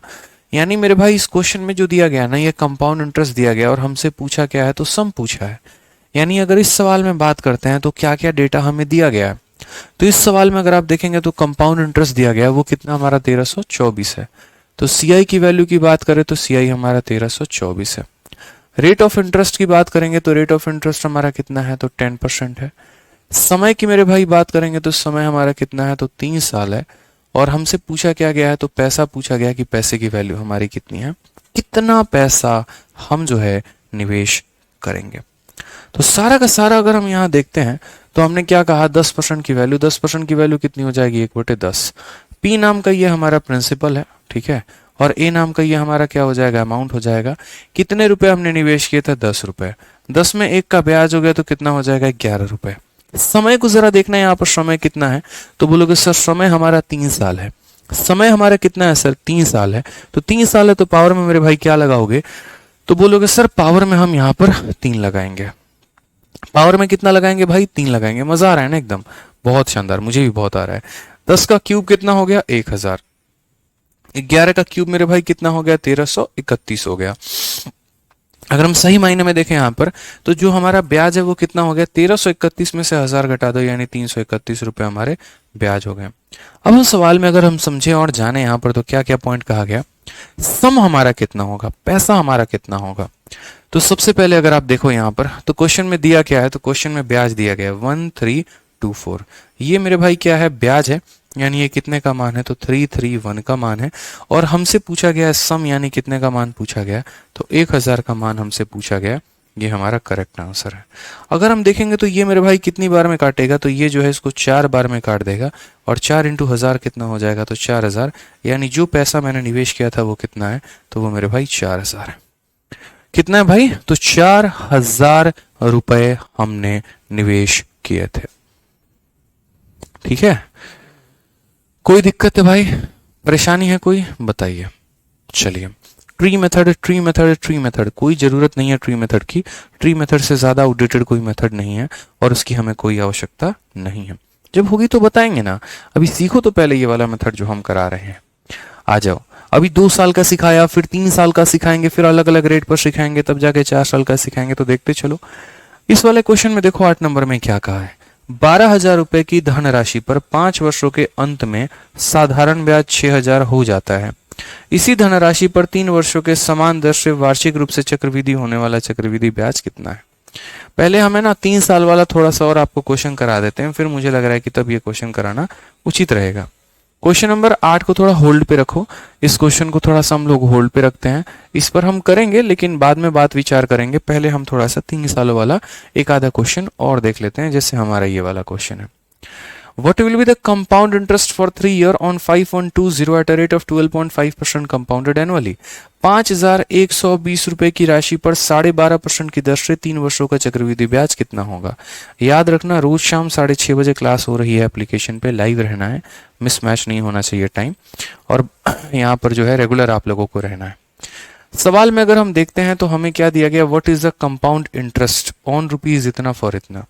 यानी मेरे भाई इस क्वेश्चन में जो दिया गया ना, ये कंपाउंड इंटरेस्ट दिया गया और हमसे पूछा क्या है, तो सम पूछा है। यानी अगर इस सवाल में बात करते हैं तो क्या क्या डेटा हमें दिया गया है, तो इस सवाल में अगर आप देखेंगे तो कंपाउंड इंटरेस्ट दिया गया है वो कितना हमारा 1324 है। तो सीआई की वैल्यू की बात करें तो सीआई हमारा 1324 है। रेट ऑफ इंटरेस्ट की बात करेंगे तो रेट ऑफ इंटरेस्ट हमारा कितना है, तो 10% है। समय की मेरे भाई बात करेंगे तो समय हमारा कितना है, तो 3 साल है। और हमसे पूछा क्या गया है, तो पैसा पूछा गया कि पैसे की वैल्यू हमारी कितनी है, कितना पैसा हम जो है निवेश करेंगे। तो सारा का सारा अगर हम यहाँ देखते हैं तो हमने क्या कहा, 10% की वैल्यू, 10% की वैल्यू कितनी हो जाएगी, 1/10। पी नाम का ये हमारा प्रिंसिपल है, ठीक है, और ए नाम का ये हमारा क्या हो जाएगा, अमाउंट हो जाएगा। कितने रुपए हमने निवेश किए थे, 10 रुपए। 10 में 1 का ब्याज हो गया तो कितना हो जाएगा, 11 रुपए। समय को जरा देखना है यहाँ पर, समय कितना है, तो बोलोगे सर समय हमारा 3 साल है। समय हमारा कितना है सर, 3 साल है। तो 3 साल है तो पावर में मेरे भाई क्या लगाओगे, तो बोलोगे सर पावर में हम यहाँ पर 3 लगाएंगे। पावर में कितना लगाएंगे भाई, 3 लगाएंगे। मजा आ रहा है ना एकदम, बहुत शानदार, मुझे भी बहुत आ रहा है। 10 का क्यूब कितना हो गया, 1000। 11 का क्यूब मेरे भाई कितना हो गया, 1331 हो गया। अगर हम सही मायने में देखें यहाँ पर, तो जो हमारा ब्याज है वो कितना हो गया, 1331 में से 1000 घटा दो, यानी 331 रुपए हमारे ब्याज हो गए। अब हम सवाल में अगर हम समझे और जाने यहाँ पर, तो क्या क्या पॉइंट कहा गया, सम हमारा कितना होगा, पैसा हमारा कितना होगा। तो सबसे पहले अगर आप देखो यहाँ पर, तो क्वेश्चन में दिया क्या है, तो क्वेश्चन में ब्याज दिया गया है 1324। ये मेरे भाई क्या है, ब्याज है, यानी ये कितने का मान है, तो 331 का मान है। और हमसे पूछा गया है सम, यानी कितने का मान पूछा गया, तो 1000 का मान हमसे पूछा गया। ये हमारा करेक्ट आंसर है। अगर हम देखेंगे तो ये मेरे भाई कितनी बार में काटेगा, तो ये जो है इसको 4 बार में काट देगा, और 4 इंटू 1000 कितना हो जाएगा, तो 4000। यानी जो पैसा मैंने निवेश किया था वो कितना है, तो वो मेरे भाई 4000 है। कितना है भाई, तो 4000 रुपए हमने निवेश किए थे। ठीक है, कोई दिक्कत है भाई, परेशानी है कोई, बताइए। चलिए tree method, tree method, tree method, कोई जरूरत नहीं है ट्री मेथड की। ट्री मेथड से ज्यादा आउटडेटेड कोई मेथड नहीं है और उसकी हमें कोई आवश्यकता नहीं है। जब होगी तो बताएंगे ना, अभी सीखो तो पहले ये वाला मेथड जो हम करा रहे हैं। आ जाओ, अभी 2 साल का सिखाया, फिर 3 साल का सिखाएंगे, फिर अलग अलग रेट पर सिखाएंगे, तब जाके 4 साल का सिखाएंगे, तो देखते चलो। इस वाले क्वेश्चन में देखो 8 नंबर में क्या कहा है, 12,000 रुपए की धनराशि पर 5 वर्षों के अंत में साधारण ब्याज 6,000 हो जाता है। इसी धनराशि पर 3 वर्षों के समान दर से वार्षिक रूप से चक्रवृद्धि होने वाला चक्रवृद्धि ब्याज कितना है। पहले हमें ना 3 साल वाला थोड़ा सा और आपको क्वेश्चन करा देते हैं, फिर मुझे लग रहा है कि तब ये क्वेश्चन कराना उचित रहेगा। क्वेश्चन नंबर 8 को थोड़ा होल्ड पे रखो, इस क्वेश्चन को थोड़ा सा हम लोग होल्ड पे रखते हैं, इस पर हम करेंगे लेकिन बाद में बात विचार करेंगे। पहले हम थोड़ा सा 3 सालों वाला एक आधा क्वेश्चन और देख लेते हैं, जैसे हमारा ये वाला क्वेश्चन है। What will be the compound interest for 3 year on 5120 at a rate of 12.5% compounded annually? 5,120 रुपए की राशि पर 12.5% की दर से 3 वर्षों का चक्रवृद्धि ब्याज कितना होगा। याद रखना रोज शाम 6:30 बजे क्लास हो रही है, एप्लीकेशन पे लाइव रहना है, मिसमैच नहीं होना चाहिए टाइम, और यहाँ पर जो है रेगुलर आप लोगों को रहना है। सवाल में अगर हम देखते हैं तो हमें क्या दिया गया, what is the compound interest on rupees इतना फॉर इतना,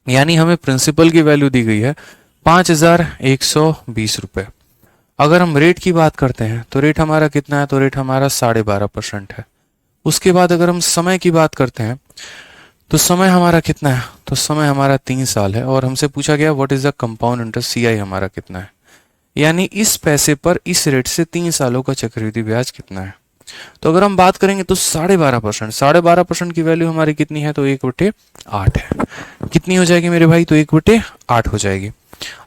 यानी हमें प्रिंसिपल की वैल्यू दी गई है 5,120 रुपए। अगर हम रेट की बात करते हैं तो रेट हमारा कितना है, तो रेट हमारा 12.5% है। उसके बाद अगर हम समय की बात करते हैं तो समय हमारा कितना है, तो समय हमारा 3 साल है, और हमसे पूछा गया what is the compound interest, CI हमारा कितना है, यानी इस पैसे पर इस रेट से 3 सालों का चक्रवृद्धि ब्याज कितना है। तो अगर हम बात करेंगे तो 12.5%, 12.5% की वैल्यू हमारी कितनी है, तो 1/8 है। कितनी हो जाएगी मेरे भाई, तो 1/8 हो जाएगी।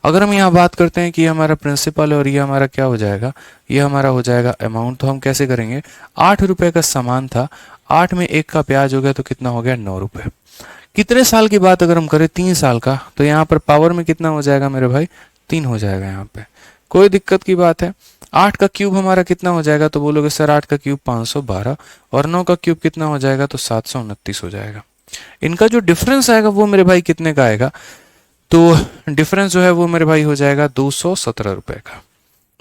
अगर हम यहाँ बात करते हैं कि ये हमारा प्रिंसिपल है और ये हमारा क्या हो जाएगा, ये हमारा हो जाएगा अमाउंट, तो हम कैसे करेंगे, 8 रुपए का सामान था, 8 में 1 का ब्याज हो गया तो कितना हो गया, 9 रुपए। कितने साल की बात अगर हम करें 3 साल का, तो यहाँ पर पावर में कितना हो जाएगा मेरे भाई, 3 हो जाएगा यहाँ पे, कोई दिक्कत की बात है। 8 का क्यूब हमारा कितना हो जाएगा, तो बोलोगे सर 8 का क्यूब 512, और 9 का क्यूब कितना हो जाएगा, तो 729 हो जाएगा। इनका जो डिफरेंस आएगा वो मेरे भाई कितने का आएगा, तो डिफरेंस जो है वो मेरे भाई हो जाएगा 217 रुपए का।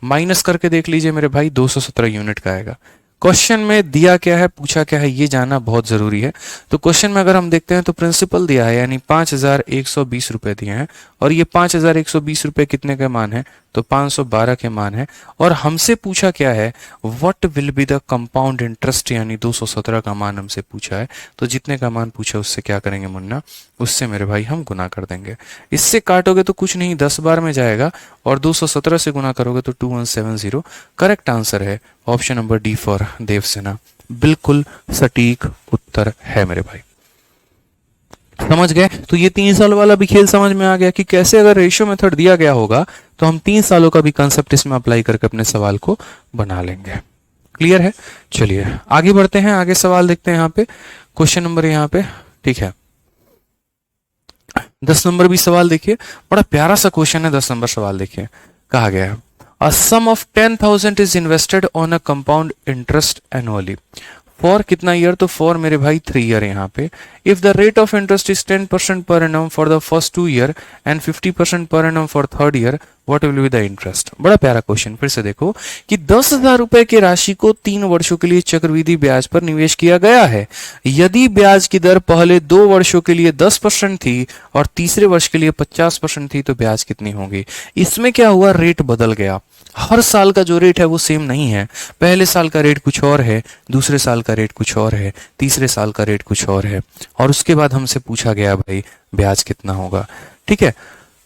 माइनस करके देख लीजिए मेरे भाई, 217 यूनिट का आएगा। क्वेश्चन में दिया क्या है, पूछा क्या है, ये जानना बहुत जरूरी है। तो क्वेश्चन में अगर हम देखते हैं तो प्रिंसिपल दिया है, यानी 5120 रुपए दिए हैं, और ये 5120 रुपए कितने के मान है, तो 512 के मान है। और हमसे पूछा क्या है, what will be the compound interest, यानी 217 का मान हमसे पूछा है। तो जितने का मान पूछा उससे क्या करेंगे मुन्ना, उससे मेरे भाई हम गुना कर देंगे। इससे काटोगे तो कुछ नहीं, 10 बार में जाएगा, और 217 से गुना करोगे तो 2170। करेक्ट आंसर है option number D for Devasena, बिल्कुल सटीक उत्तर है मेरे भाई। समझ गए? तो ये 3 साल वाला भी खेल समझ में आ गया कि कैसे अगर रेशियो मेथड दिया गया होगा तो हम 3 सालों का भी कंसेप्ट इसमें अप्लाई करके अपने सवाल को बना लेंगे। क्लियर है? चलिए आगे बढ़ते हैं, आगे सवाल देखते हैं। यहाँ पे क्वेश्चन नंबर यहाँ पे, ठीक है, 10 नंबर भी सवाल देखिए, बड़ा प्यारा सा क्वेश्चन है। 10 नंबर सवाल देखिए, कहा गया है a sum of 10,000 is invested on a compound interest annually for कितना ईयर, तो फॉर मेरे भाई 3 ईयर यहाँ पे। If the rate of interest is 10% per annum for the first 2 year and 50% per annum for third year, what will be the interest. बड़ा प्यारा क्वेश्चन। फिर से देखो कि 10,000 रुपए की राशि को 3 वर्षों के लिए चक्रवृद्धि ब्याज पर निवेश किया गया है। यदि ब्याज की दर पहले 2 वर्षों के लिए 10% थी और तीसरे वर्ष के लिए 50% थी, तो ब्याज कितनी होगी। इसमें क्या हुआ, रेट बदल गया। हर साल का जो रेट है वो सेम नहीं है। पहले साल का रेट कुछ और है, दूसरे साल का रेट कुछ और है, तीसरे साल का रेट कुछ और है, और उसके बाद हमसे पूछा गया भाई ब्याज कितना होगा। ठीक है,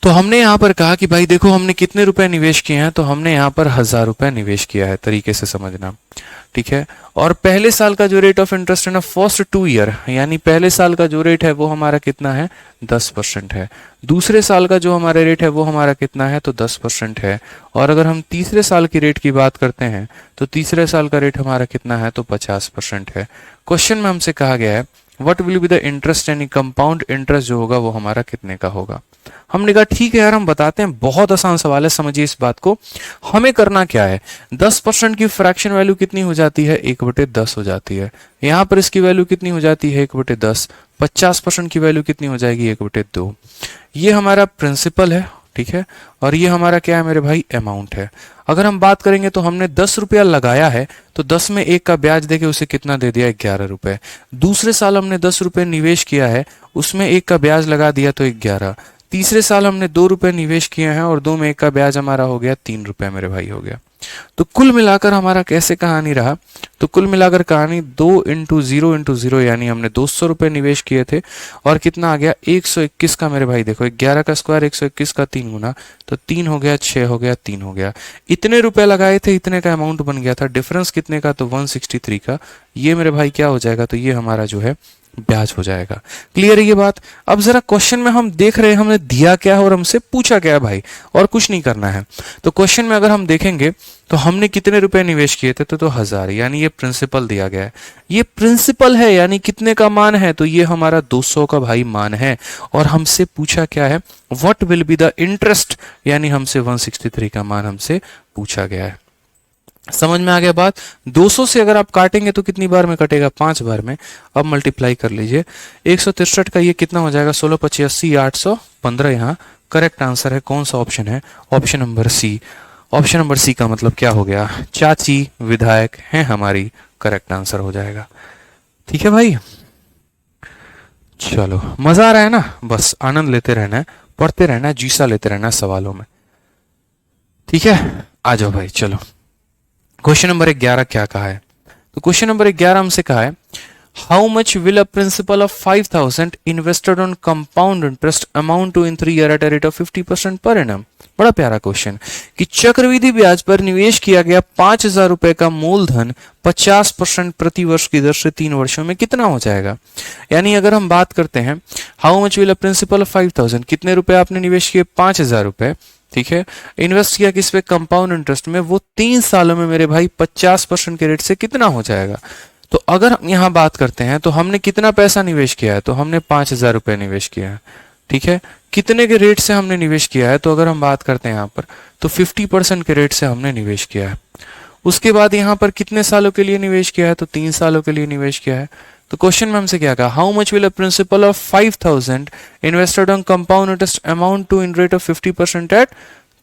तो हमने यहाँ पर कहा कि भाई देखो हमने कितने रुपए निवेश किए हैं, तो हमने यहाँ पर 1000 रुपए निवेश किया है, तरीके से समझना। ठीक है, और पहले साल का जो रेट ऑफ इंटरेस्ट है ना, फर्स्ट 2 ईयर, यानी पहले साल का जो रेट है वो हमारा कितना है, 10% है। दूसरे साल का जो हमारा रेट है वो हमारा कितना है, तो 10% है। और अगर हम तीसरे साल की रेट की बात करते हैं तो तीसरे साल का रेट हमारा कितना है, तो 50% है। क्वेश्चन में हमसे कहा गया है what will be the interest, यानी कंपाउंड इंटरेस्ट जो होगा वो हमारा कितने का होगा। हमने कहा ठीक है यार हम बताते हैं, बहुत आसान सवाल है, समझिए इस बात को। हमें करना क्या है, 10% की फ्रैक्शन वैल्यू कितनी हो जाती है, 1/10 हो जाती है। यहां पर इसकी वैल्यू कितनी हो जाती है, 1/10। 50% की वैल्यू कितनी हो जाएगी, 1/2। ये हमारा प्रिंसिपल है, ठीक है, और ये हमारा क्या है मेरे भाई, अमाउंट है। अगर हम बात करेंगे तो हमने 10 रुपया लगाया है, तो 10 में 1 का ब्याज देके उसे कितना दे दिया, 11 रुपए। दूसरे साल हमने 10 रुपए निवेश किया है, उसमें 1 का ब्याज लगा दिया तो 11। तीसरे साल हमने 2 रुपए निवेश किए हैं और 2 में 1 का ब्याज हमारा हो गया 3 रुपए मेरे भाई हो गया। तो कुल मिलाकर हमारा कैसे कहानी रहा, तो कुल मिलाकर कहानी 2 × 0 × 0, यानी हमने 200 रुपए निवेश किए थे और कितना आ गया, 121 का मेरे भाई देखो, 11 का स्क्वायर 121 का 3 गुना, तो 3 हो गया, 6 हो गया, 3 हो गया। इतने रुपए लगाए थे, इतने का अमाउंट बन गया था। डिफरेंस कितने का, तो 163 का। ये मेरे भाई क्या हो जाएगा, तो ये हमारा जो है ब्याज हो जाएगा। क्लियर है ये बात। अब जरा क्वेश्चन में हम देख रहे हैं हमने दिया क्या है और हमसे पूछा क्या है भाई, और कुछ नहीं करना है। तो क्वेश्चन में अगर हम देखेंगे तो हमने कितने रुपए निवेश किए थे, तो 1000, यानी ये प्रिंसिपल दिया गया है। ये प्रिंसिपल है, यानी कितने का मान है, तो ये हमारा 200 का भाई मान है। और हमसे पूछा क्या है, what will be the interest, यानी हमसे 163 का मान हमसे पूछा गया है। समझ में आ गया बात। 200 से अगर आप काटेंगे तो कितनी बार में कटेगा, 5 बार में। अब मल्टीप्लाई कर लीजिए, 163 का ये कितना हो जाएगा, 16 × 25 80, 815। यहाँ करेक्ट आंसर है कौन सा ऑप्शन है, option number C. Option number C का मतलब क्या हो गया, चाची विधायक है हमारी, करेक्ट आंसर हो जाएगा। ठीक है भाई, चलो मजा आ रहा है ना, बस आनंद लेते रहना है, पढ़ते रहना है, जीसा लेते रहना है सवालों में। ठीक है, आ जाओ भाई चलो। क्वेश्चन नंबर 11 क्या कहा है, तो क्वेश्चन नंबर 11 हमसे कहा है how much will a principal of 5000 invested on compound interest amount to in 3 year at a rate of 50% per annum. बड़ा प्यारा क्वेश्चन कि चक्रवृद्धि ब्याज पर निवेश किया गया 5000 रुपए का मूलधन 50% प्रति वर्ष की दर से 3 वर्षों में कितना हो जाएगा। यानी अगर हम बात करते हैं how much will a principal of 5000, कितने रुपए आपने निवेश किए, 5000 रुपए, ठीक है, इन्वेस्ट किया किस पे, कंपाउंड इंटरेस्ट में, वो 3 सालों में मेरे भाई 50% के रेट से कितना हो जाएगा। तो अगर हम यहाँ बात करते हैं तो हमने कितना पैसा निवेश किया है, तो हमने 5,000 रुपये निवेश किया है। ठीक है, कितने के रेट से हमने निवेश किया है, तो अगर हम बात करते हैं यहाँ पर तो 50% के रेट से हमने निवेश किया है। उसके बाद यहाँ पर कितने सालों के लिए निवेश किया है, तो 3 सालों के लिए निवेश किया है। तो क्वेश्चन में हमसे क्या कहा, how much will a principal of 5,000 invested on compound interest amount to in rate of 50% at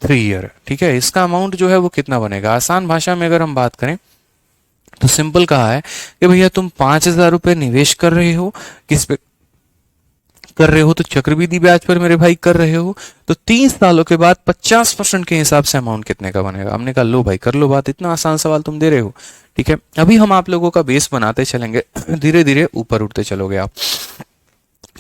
3 year. ठीक है, इसका अमाउंट जो है वो कितना बनेगा। आसान भाषा में अगर हम बात करें तो सिंपल कहा है कि भैया तुम 5,000 रुपये निवेश कर रहे हो, किस पे कर रहे हो, तो चक्रवृद्धि ब्याज पर मेरे भाई कर रहे हो। तो 3 सालों के बाद 50% के हिसाब से अमाउंट कितने का बनेगा। हमने कहा लो भाई कर लो बात, इतना आसान सवाल तुम दे रहे हो। ठीक है, अभी हम आप लोगों का बेस बनाते चलेंगे, धीरे धीरे ऊपर उठते चलोगे आप।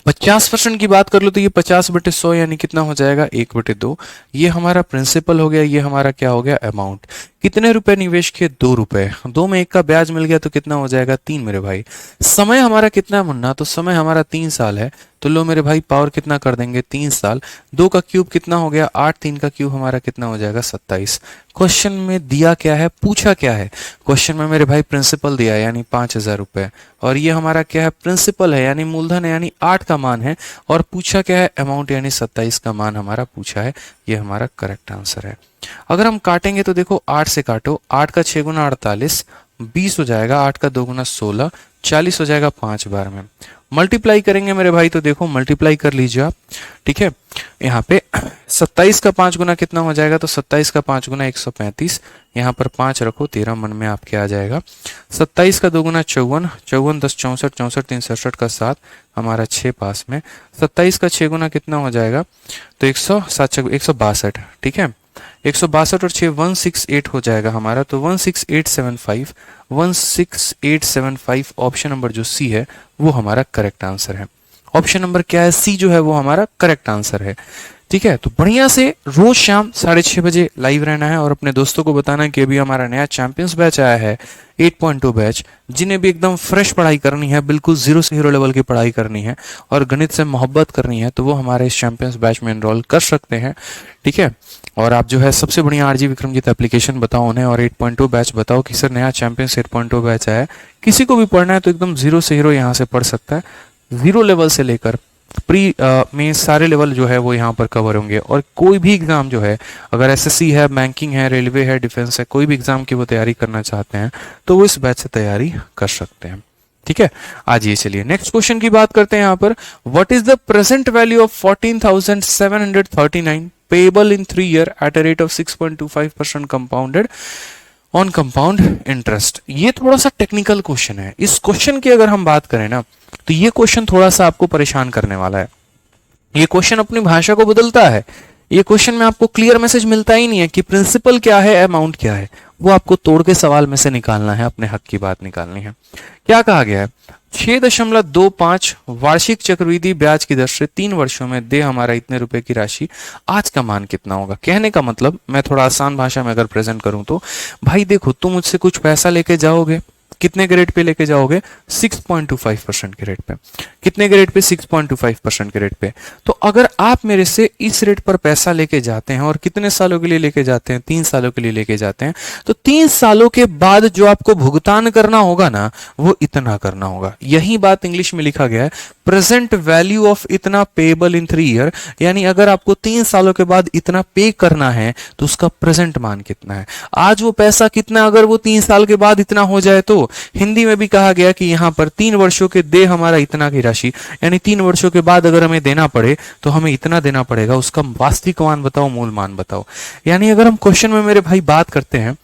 50% की बात कर लो तो ये 50/100 यानी कितना हो जाएगा, 1/2। ये हमारा प्रिंसिपल हो गया, ये हमारा क्या हो गया, अमाउंट। कितने रुपए निवेश किए, 2 रुपए। 2 में 1 का ब्याज मिल गया तो कितना हो जाएगा, 3 मेरे भाई। समय हमारा कितना है मुन्ना, तो समय हमारा 3 साल है। तो लो मेरे भाई पावर कितना कर देंगे, 3 साल। 2 का क्यूब कितना हो गया, 8। 3 का क्यूब हमारा कितना हो जाएगा, 27। क्वेश्चन में दिया क्या है, पूछा क्या है। क्वेश्चन में मेरे भाई प्रिंसिपल दिया है यानी 5,000 रुपए, और ये हमारा क्या है, प्रिंसिपल है यानी मूलधन है यानी 8 का मान है, और पूछा क्या है, अमाउंट यानी 27 का मान हमारा पूछा है। ये हमारा करेक्ट आंसर है। अगर हम काटेंगे तो देखो 8 से काटो, 8 का 6 गुना 48, 20 हो जाएगा। 8 का 2 गुना 16, 40 हो जाएगा 5 बार में। मल्टीप्लाई करेंगे मेरे भाई तो देखो मल्टीप्लाई कर लीजिए आप। ठीक है, यहाँ पे 27 का 5 गुना कितना हो जाएगा, तो 27 का 5 गुना 135। यहाँ पर 5 रखो, 13 मन में आपके आ जाएगा। 27 का 2 गुना 54, 54 10 64, 64 3 67 का 7, हमारा 6 पास में। 27 का 6 गुना कितना हो जाएगा, तो 162। ठीक है, 162 और 6 168 हो जाएगा हमारा, तो 16875। 16875 ऑप्शन नंबर जो सी है वो हमारा करेक्ट आंसर है। ऑप्शन नंबर क्या है, सी जो है वो हमारा करेक्ट आंसर है। ठीक है, तो बढ़िया से रोज शाम 6:30 बजे लाइव रहना है और अपने दोस्तों को बताना कि अभी हमारा नया चैंपियंस बैच आया है 8.2 बैच। जिन्हें भी एकदम फ्रेश पढ़ाई करनी है, बिल्कुल 0 से हीरो लेवल की पढ़ाई करनी है और गणित से मोहब्बत करनी है, तो वो हमारे इस चैंपियंस बैच में एनरोल कर सकते हैं। ठीक है, और आप जो है सबसे बढ़िया आरजी विक्रमजीत एप्लीकेशन बताओ उन्हें, और 8.2 बैच बताओ कि सर नया चैंपियंस 8.2 बैच आया है। किसी को भी पढ़ना है तो एकदम 0 से हीरो यहाँ से पढ़ सकता है। 0 लेवल से लेकर प्री में सारे लेवल जो है वो यहाँ पर कवर होंगे। और कोई भी एग्जाम जो है, अगर एसएससी है, बैंकिंग है, रेलवे है, डिफेंस है, कोई भी एग्जाम की वो तैयारी करना चाहते हैं तो वो इस बैच से तैयारी कर सकते हैं। ठीक है, आज ये चलिए नेक्स्ट क्वेश्चन की बात करते हैं। यहाँ पर what is the present value of 14,739 payable in 3 year at a rate of 6.25% compounded on compound interest. ये थोड़ा सा टेक्निकल क्वेश्चन है। इस क्वेश्चन की अगर हम बात करें ना तो ये क्वेश्चन थोड़ा सा आपको परेशान करने वाला है। ये क्वेश्चन अपनी भाषा को बदलता है। ये क्वेश्चन में आपको क्लियर मैसेज मिलता ही नहीं है कि प्रिंसिपल क्या है, अमाउंट क्या है। वो आपको तोड़ के सवाल में से निकालना है, अपने हक की बात निकालनी है। क्या कहा गया है, 6.25 वार्षिक चक्रवृद्धि ब्याज की दर से 3 वर्षों में दे हमारा इतने रुपए की राशि, आज का मान कितना होगा। कहने का मतलब, मैं थोड़ा आसान भाषा में अगर प्रेजेंट करूं तो, भाई देखो तुम मुझसे कुछ पैसा लेके जाओगे, कितने के रेट पे लेके जाओगे, 6.25% के रेट पे। कितने के रेट पे, 6.25% के रेट पे। तो अगर आप मेरे से इस रेट पर पैसा लेके जाते हैं और कितने सालों के लिए लेके जाते हैं, 3 सालों के लिए लेके जाते हैं, तो 3 सालों के बाद जो आपको भुगतान करना होगा ना, वो इतना करना होगा। यही बात इंग्लिश में लिखा गया है, प्रेजेंट वैल्यू ऑफ इतना पेबल इन 3 ईयर, यानी अगर आपको 3 सालों के बाद इतना पे करना है तो उसका प्रेजेंट मान कितना है। आज वो पैसा कितना, अगर वो 3 साल के बाद इतना हो जाए तो हिंदी में भी कहा गया कि यहां पर 3 वर्षों के दे हमारा इतना की राशि, यानी 3 वर्षों के बाद अगर हमें देना पड़े तो हमें इतना देना पड़ेगा। उसका वास्तविक मान बताओ, मूल मान बताओ। यानी अगर हम क्वेश्चन में मेरे भाई बात करते हैं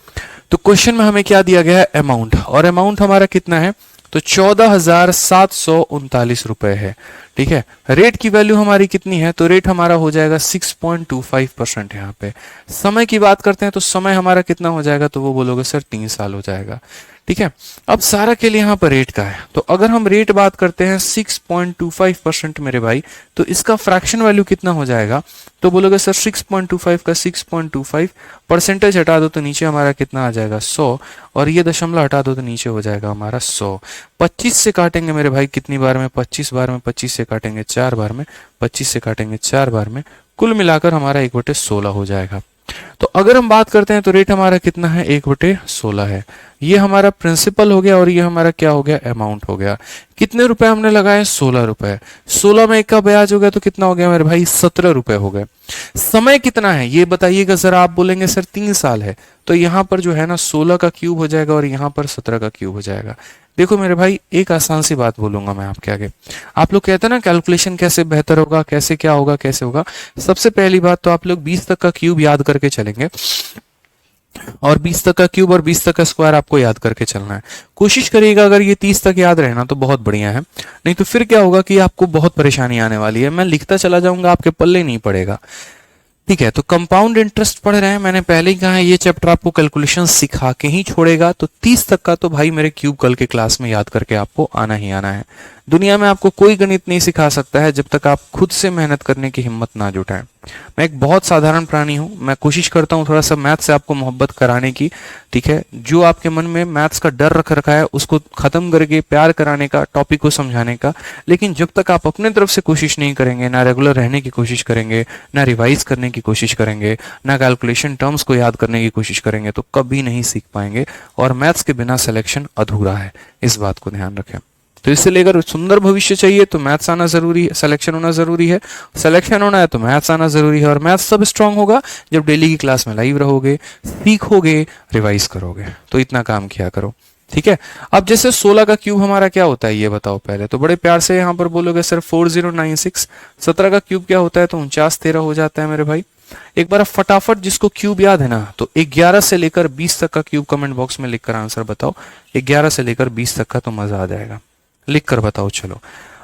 तो क्वेश्चन में हमें क्या दिया गया है, अमाउंट, और अमाउंट हमारा कितना है, तो 14,739 रुपए है। ठीक है, रेट की वैल्यू हमारी कितनी है, तो रेट हमारा हो जाएगा 6.25% यहाँ पे। समय की बात करते हैं तो समय हमारा कितना हो जाएगा, तो वो बोलोगे सर 3 साल हो जाएगा। ठीक है, अब सारा के लिए यहाँ पर रेट का है, तो अगर हम रेट बात करते हैं 6.25% मेरे भाई, तो इसका फ्रैक्शन वैल्यू कितना हो जाएगा, तो बोलोगे सर 6.25 का 6.25 परसेंटेज हटा दो तो नीचे हमारा कितना आ जाएगा, 100, और ये दशमलव हटा दो तो नीचे हो जाएगा हमारा 100। 25 से काटेंगे मेरे भाई कितनी बार में, 25 बार में। 25 से काटेंगे 4 बार में, 25 से काटेंगे 4 बार में, कुल मिलाकर हमारा 1/16 हो जाएगा। तो अगर हम बात करते हैं तो रेट हमारा कितना है, 1/16 है। ये हमारा प्रिंसिपल हो गया और ये हमारा क्या हो गया, अमाउंट हो गया। कितने रुपए हमने लगाए, 16 रुपए। 16 में 1 का ब्याज हो गया तो कितना हो गया मेरे भाई, 17 रुपए हो गए। समय कितना है ये बताइएगा जरा। आप बोलेंगे सर 3 साल है, तो यहाँ पर जो है ना 16 का क्यूब हो जाएगा और यहाँ पर 17 का क्यूब हो जाएगा। देखो मेरे भाई, एक आसान सी बात बोलूंगा मैं आपके आगे। आप लोग कहते हैं ना कैलकुलेशन कैसे बेहतर होगा, कैसे क्या होगा, कैसे होगा। सबसे पहली बात तो आप लोग 20 तक का क्यूब याद करके चलेंगे, और 20 तक का क्यूब और 20 तक का स्क्वायर आपको याद करके चलना है। कोशिश करिएगा अगर ये 30 तक याद रहे ना तो बहुत बढ़िया है, नहीं तो फिर क्या होगा कि आपको बहुत परेशानी आने वाली है। मैं लिखता चला जाऊंगा, आपके पल्ले नहीं पड़ेगा। ठीक है, तो कंपाउंड इंटरेस्ट पढ़ रहे हैं, मैंने पहले ही कहा है ये चैप्टर आपको कैलकुलेशन सिखा के ही छोड़ेगा। तो 30 तक का तो भाई मेरे क्यूब कल के क्लास में याद करके आपको आना ही आना है। दुनिया में आपको कोई गणित नहीं सिखा सकता है जब तक आप खुद से मेहनत करने की हिम्मत ना जुटाएं। मैं एक बहुत साधारण प्राणी हूं, मैं कोशिश करता हूं थोड़ा सा मैथ से आपको मोहब्बत कराने की। ठीक है, जो आपके मन में मैथ्स का डर रख रखा है उसको खत्म करके प्यार कराने का, टॉपिक को समझाने का। लेकिन जब तक आप अपने तरफ से कोशिश नहीं करेंगे, ना रेगुलर रहने की कोशिश करेंगे, ना रिवाइज करने की कोशिश करेंगे, ना कैलकुलेशन टर्म्स को याद करने की कोशिश करेंगे, तो कभी नहीं सीख पाएंगे। और मैथ्स के बिना सिलेक्शन अधूरा है, इस बात को ध्यान रखें। तो इससे लेकर सुंदर भविष्य चाहिए तो मैथ्स आना जरूरी है, सिलेक्शन होना जरूरी है। सिलेक्शन होना है तो मैथ्स आना जरूरी है। और मैथ्स सब स्ट्रांग होगा जब डेली की क्लास में लाइव रहोगे, सीखोगे, रिवाइज करोगे। तो इतना काम किया करो, ठीक है। अब जैसे 16 का क्यूब हमारा क्या होता है ये बताओ पहले। तो बड़े प्यार से यहाँ पर बोलोगे सर 4096। 17 का क्यूब क्या होता है, तो 4913 हो जाता है मेरे भाई। एक बार फटाफट जिसको क्यूब याद है ना, तो 11 से लेकर 20 तक का क्यूब कमेंट बॉक्स में लिखकर आंसर बताओ। 11 से लेकर 20 तक का तो मजा आ जाएगा, लिख कर बताओ। चलो,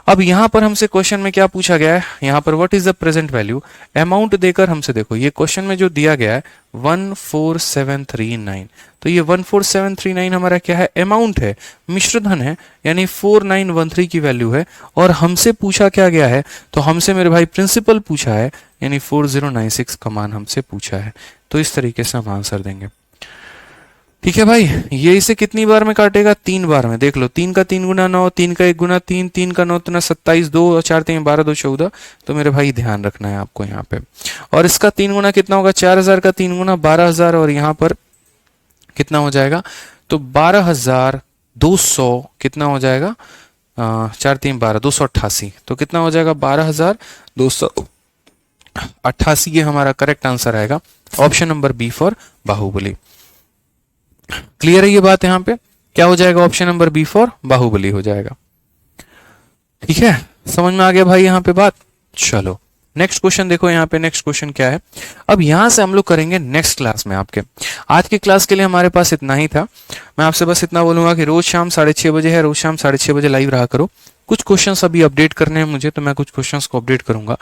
अब यहां पर हमसे क्वेश्चन में क्या पूछा गया है, यहां पर what is the present value, amount देकर हमसे देखो ये क्वेश्चन में जो दिया गया है 14739। तो ये 14739 हमारा क्या है, अमाउंट है, मिश्रधन है, यानी 4913 की वैल्यू है। और हमसे पूछा क्या गया है, तो हमसे मेरे भाई प्रिंसिपल पूछा है, यानी 4096 का मान हमसे पूछा है। तो इस तरीके से हम आंसर देंगे। ठीक है भाई, ये इसे कितनी बार में काटेगा, 3 बार में। देख लो, 3 का 3 गुना 9, 3 का 1 गुना 3, 3 का 9 गुना 27, 2 और 4 3 12, 2 14। तो मेरे भाई ध्यान रखना है आपको यहाँ पे। और इसका 3 गुना कितना होगा, 4000 का 3 गुना 12000, और यहाँ पर कितना हो जाएगा, तो 12200 कितना हो जाएगा, 4 3 12, 288। तो कितना हो जाएगा, 12288। ये हमारा करेक्ट आंसर आएगा, option number B for Baahubali. Clear है ये बात, यहां पे क्या हो जाएगा, option number B for Baahubali हो जाएगा। ठीक है, समझ में आ गया भाई यहाँ पे बात। चलो नेक्स्ट क्वेश्चन देखो, यहाँ पे नेक्स्ट क्वेश्चन क्या है। अब यहां से हम लोग करेंगे नेक्स्ट क्लास में आपके। आज की क्लास के लिए हमारे पास इतना ही था। मैं आपसे बस इतना बोलूंगा कि रोज शाम 6:30 बजे है, रोज शाम 6:30 बजे लाइव रहा करो। कुछ क्वेश्चंस अभी अपडेट करने हैं मुझे, तो मैं कुछ क्वेश्चंस को अपडेट करूंगा,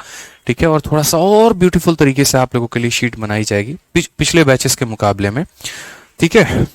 ठीक है। और थोड़ा सा और ब्यूटीफुल तरीके से आप लोगों के लिए शीट बनाई जाएगी पिछले बैचेस के मुकाबले में, ठीक है।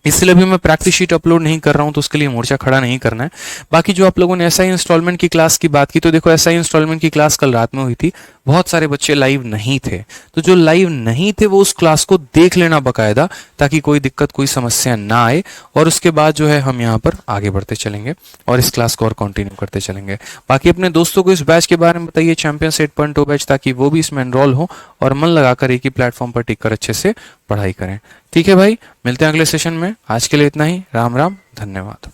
इसलिए भी मैं प्रैक्टिस शीट अपलोड नहीं कर रहा हूं, तो उसके लिए मोर्चा खड़ा नहीं करना है। बाकी जो आप लोगों ने एसआई इंस्टॉलमेंट की क्लास की बात की, तो देखो एसआई इंस्टॉलमेंट की क्लास कल रात में हुई थी, बहुत सारे बच्चे लाइव नहीं थे। तो जो लाइव नहीं थे वो उस क्लास को देख लेना बकायदा, ताकि कोई दिक्कत कोई समस्या ना आए। और उसके बाद जो है हम यहाँ पर आगे बढ़ते चलेंगे और इस क्लास को और कंटिन्यू करते चलेंगे। बाकी अपने दोस्तों को इस बैच के बारे में बताइए, चैंपियंस 8.0 बैच, ताकि वो भी इसमें एनरोल हो और मन लगाकर एक ही प्लेटफॉर्म पर टिक कर अच्छे से पढ़ाई करें। ठीक है भाई, मिलते हैं अगले सेशन में। आज के लिए इतना ही। राम राम, धन्यवाद।